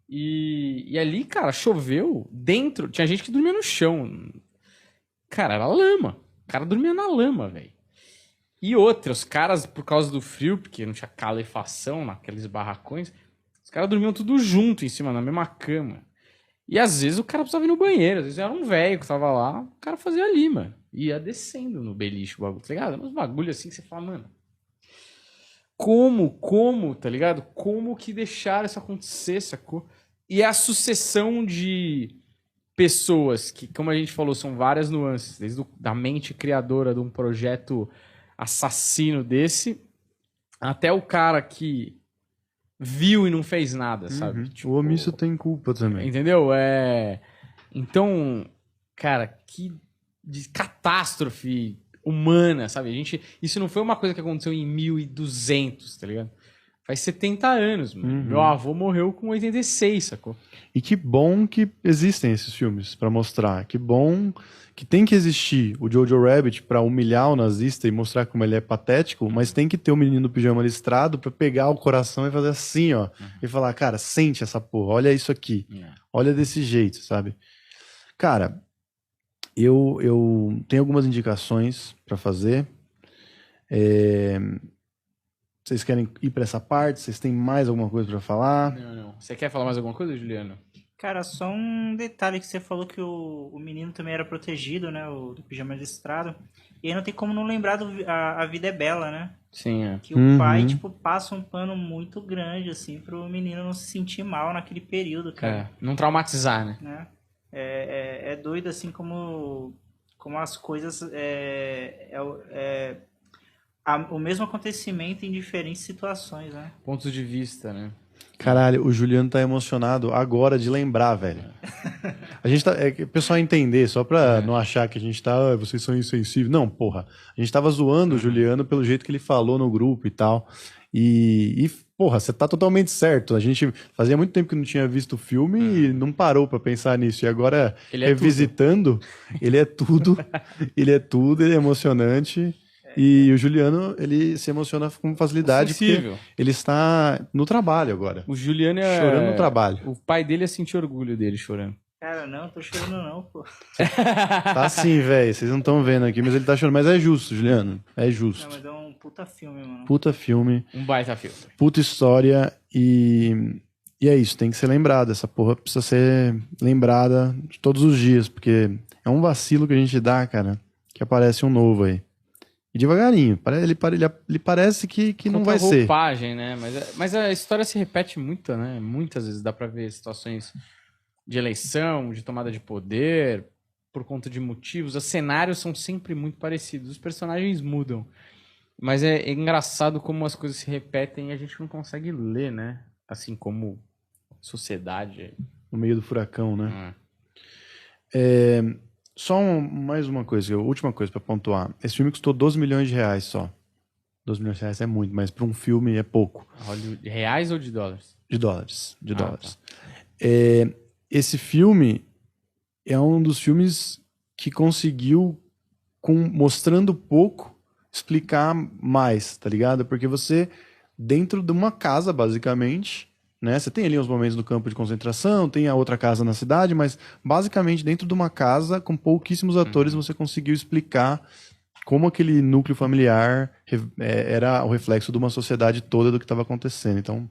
E ali, cara, choveu dentro. Tinha gente que dormia no chão. Cara, era lama. O cara dormia na lama, velho. E outra, os caras, por causa do frio, porque não tinha calefação naqueles barracões, os caras dormiam tudo junto em cima, na mesma cama. E às vezes o cara precisava ir no banheiro. Às vezes era um velho que tava lá, o cara fazia ali, mano. Ia descendo no beliche o bagulho, tá ligado? Uns bagulho assim que você fala, mano. Como, tá ligado? Como que deixaram isso acontecer, sacou? E a sucessão de pessoas que, como a gente falou, são várias nuances. Desde da mente criadora de um projeto assassino desse, até o cara que viu e não fez nada, sabe? Uhum. Tipo, O omisso tem culpa também. entendeu? Então, cara, que de catástrofe humana, sabe? Isso não foi uma coisa que aconteceu em 1200, tá ligado? Faz 70 anos, mano. Uhum. Meu avô morreu com 86, sacou? E que bom que existem esses filmes pra mostrar. Que bom que tem que existir o Jojo Rabbit pra humilhar o nazista e mostrar como ele é patético, mas tem que ter o menino do pijama listrado pra pegar o coração e fazer assim, ó. E falar, cara, sente essa porra, olha isso aqui. Olha desse jeito, sabe? Cara, eu tenho algumas indicações pra fazer. Vocês querem ir pra essa parte? Vocês têm mais alguma coisa pra falar? Não. Você quer falar mais alguma coisa, Juliano? Cara, só um detalhe que você falou que o menino também era protegido, né? O do pijama listrado. E aí não tem como não lembrar a Vida é Bela, né? Sim, é. Que o pai, tipo, passa um pano muito grande, assim, pro menino não se sentir mal naquele período, cara. Não traumatizar, né? É doido, assim, como as coisas... o mesmo acontecimento em diferentes situações, né? Pontos de vista, né? Caralho, o Juliano tá emocionado agora de lembrar, velho. A gente tá. O pessoal entender, só pra não achar que a gente tá. Vocês são insensíveis. Não, porra. A gente tava zoando o Juliano pelo jeito que ele falou no grupo e tal. E porra, você tá totalmente certo. A gente fazia muito tempo que não tinha visto o filme e não parou pra pensar nisso. E agora, revisitando, ele é tudo. Ele é tudo, ele é emocionante. E o Juliano, ele se emociona com facilidade porque ele está no trabalho agora. O Juliano chorando no trabalho. O pai dele ia sentir orgulho dele chorando. Cara, não, tô chorando não, pô. Tá sim, velho. Vocês não estão vendo aqui, mas ele tá chorando. Mas é justo, Juliano. É justo. Não, mas é um puta filme, mano. Puta filme. Um baita filme. Puta história. E é isso, tem que ser lembrado. Essa porra precisa ser lembrada todos os dias, porque é um vacilo que a gente dá, cara, que aparece um novo aí. E devagarinho. Ele parece que não vai ser. Roupagem, né? Mas a história se repete muito, né? Muitas vezes dá pra ver situações de eleição, de tomada de poder, por conta de motivos. Os cenários são sempre muito parecidos. Os personagens mudam. Mas é engraçado como as coisas se repetem e a gente não consegue ler, né? Assim como sociedade. No meio do furacão, né? Só mais uma coisa, última coisa pra pontuar. Esse filme custou 12 milhões de reais só. 12 milhões de reais é muito, mas pra um filme é pouco. De reais ou de dólares? De dólares. Tá. Esse filme é um dos filmes que conseguiu, mostrando pouco, explicar mais, tá ligado? Porque você, dentro de uma casa, basicamente... Né? Você tem ali uns momentos no campo de concentração, tem a outra casa na cidade, mas basicamente dentro de uma casa com pouquíssimos atores você conseguiu explicar como aquele núcleo familiar era o reflexo de uma sociedade toda do que estava acontecendo. Então,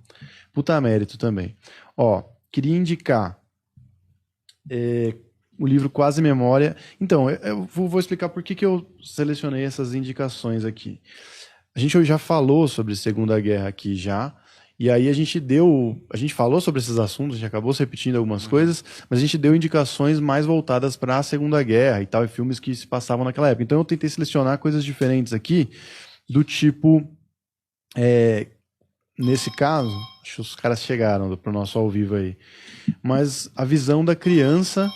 puta mérito também. Ó, queria indicar o livro Quase Memória. Então, eu vou explicar por que eu selecionei essas indicações aqui. A gente hoje já falou sobre Segunda Guerra aqui já, e aí a gente falou sobre esses assuntos, a gente acabou se repetindo algumas coisas, mas a gente deu indicações mais voltadas para a Segunda Guerra e tal, e filmes que se passavam naquela época. Então eu tentei selecionar coisas diferentes aqui, do tipo, nesse caso, acho que os caras chegaram pro nosso ao vivo aí, mas a visão da criança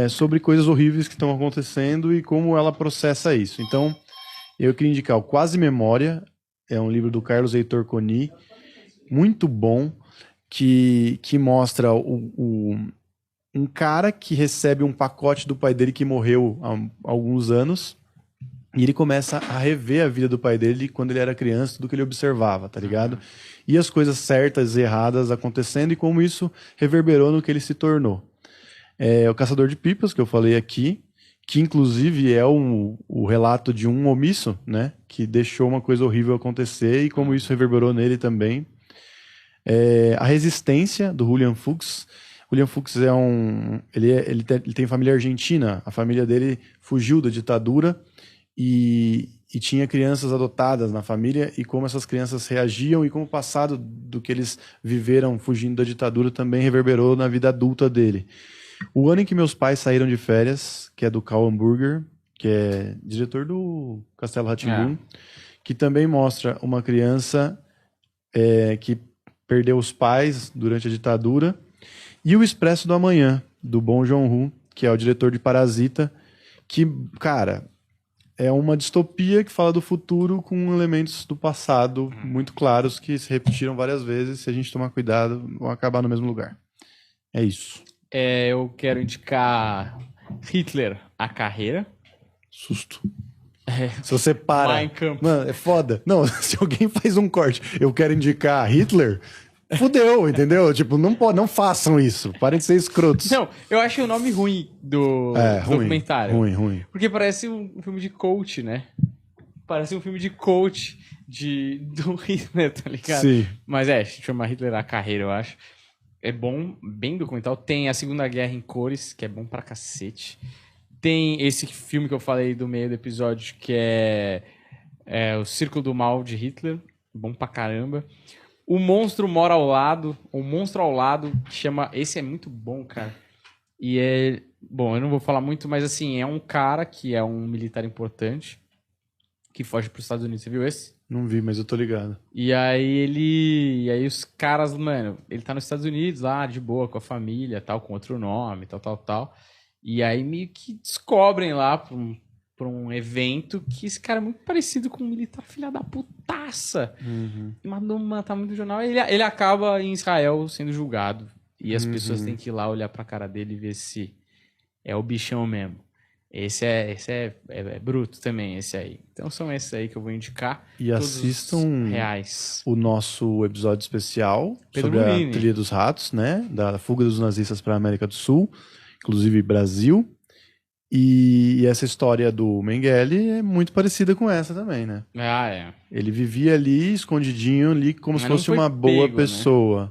sobre coisas horríveis que estão acontecendo e como ela processa isso. Então, eu queria indicar o Quase Memória, é um livro do Carlos Heitor Coni, muito bom, que mostra um cara que recebe um pacote do pai dele que morreu há alguns anos, e ele começa a rever a vida do pai dele quando ele era criança, tudo que ele observava, tá ligado? E as coisas certas e erradas acontecendo, e como isso reverberou no que ele se tornou. O Caçador de Pipas, que eu falei aqui, que inclusive é o relato de um omisso, né, que deixou uma coisa horrível acontecer e como isso reverberou nele também. A Resistência, do Julian Fuchs. Julian Fuchs ele tem família argentina, a família dele fugiu da ditadura e tinha crianças adotadas na família, e como essas crianças reagiam e como o passado do que eles viveram fugindo da ditadura também reverberou na vida adulta dele. O Ano em que Meus Pais Saíram de Férias, que é do Karl Hamburger, que é diretor do Castelo Rá-Tim-Bum, que também mostra uma criança que perdeu os pais durante a ditadura. E O Expresso do Amanhã, do Bong Joon-ho, que é o diretor de Parasita, que, cara, é uma distopia que fala do futuro com elementos do passado muito claros que se repetiram várias vezes. Se a gente tomar cuidado, vão acabar no mesmo lugar. É isso. Eu quero indicar Hitler, a carreira. Susto. Se você para... Mein Kampf. Mano, é foda. Não, se alguém faz um corte, eu quero indicar Hitler, fudeu, entendeu? Tipo, não façam isso. Parem de ser escrotos. Não, eu achei o nome ruim do documentário. Ruim. Porque parece um filme de coach, né? Parece um filme de coach do Hitler, tá ligado? Sim. Mas chama Hitler, a carreira, eu acho. É bom, bem documental. Tem a Segunda Guerra em cores, que é bom pra cacete. Tem esse filme que eu falei do meio do episódio, que é O Círculo do Mal de Hitler. Bom pra caramba. O Monstro Mora ao Lado. O Monstro ao Lado, que chama... Esse é muito bom, cara. E bom, eu não vou falar muito, mas assim, é um cara que é um militar importante, que foge pros Estados Unidos. Você viu esse? Não vi, mas eu tô ligado. E aí os caras, mano, ele tá nos Estados Unidos lá, de boa, com a família, tal, com outro nome, tal. E aí meio que descobrem lá pra um evento que esse cara é muito parecido com um militar filha da putaça. Mandou matar muito jornal. Ele acaba em Israel sendo julgado. E as pessoas têm que ir lá olhar pra cara dele e ver se é o bichão mesmo. Esse é bruto também, esse aí. Então são esses aí que eu vou indicar. E assistam reais. O nosso episódio especial Pedro sobre Burini. a Trilha dos Ratos, né? Da fuga dos nazistas para a América do Sul, inclusive Brasil. E essa história do Mengele é muito parecida com essa também, né? Ele vivia ali, escondidinho ali, como se fosse uma boa pessoa. Né?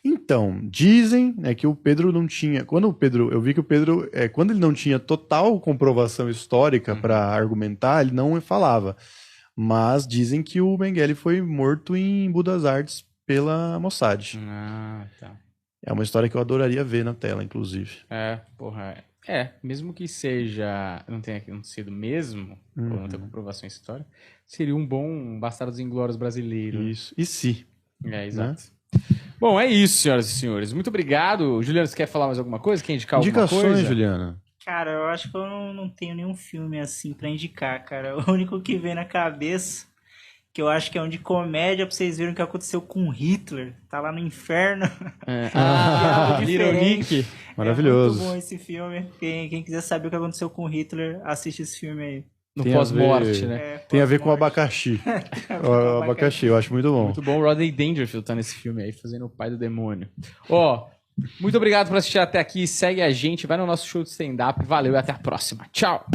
Então, dizem que o Pedro não tinha... Eu vi que o Pedro, quando ele não tinha total comprovação histórica para argumentar, ele não falava. Mas dizem que o Mengele foi morto em Budas Artes pela Mossad. Tá. É uma história que eu adoraria ver na tela, inclusive. Mesmo que não tenha sido mesmo, por não ter comprovação histórica, seria um bom Bastardos Inglórios brasileiro. Isso. E se? Exato. Né? Bom, é isso, senhoras e senhores. Muito obrigado. Juliana, você quer falar mais alguma coisa? Quer indicar alguma coisa? Indicações, Juliana? Cara, eu acho que eu não tenho nenhum filme assim pra indicar, cara. O único que vem na cabeça, que eu acho que é um de comédia, pra vocês verem o que aconteceu com Hitler. Tá lá no inferno. Little Nick. Maravilhoso. É muito bom esse filme. Quem quiser saber o que aconteceu com Hitler, assiste esse filme aí. No pós-morte, né? Tem a ver com o abacaxi. O abacaxi, eu acho muito bom. Muito bom. O Rodney Dangerfield tá nesse filme aí, fazendo o pai do demônio. Muito obrigado por assistir até aqui. Segue a gente, vai no nosso show de stand-up. Valeu e até a próxima. Tchau!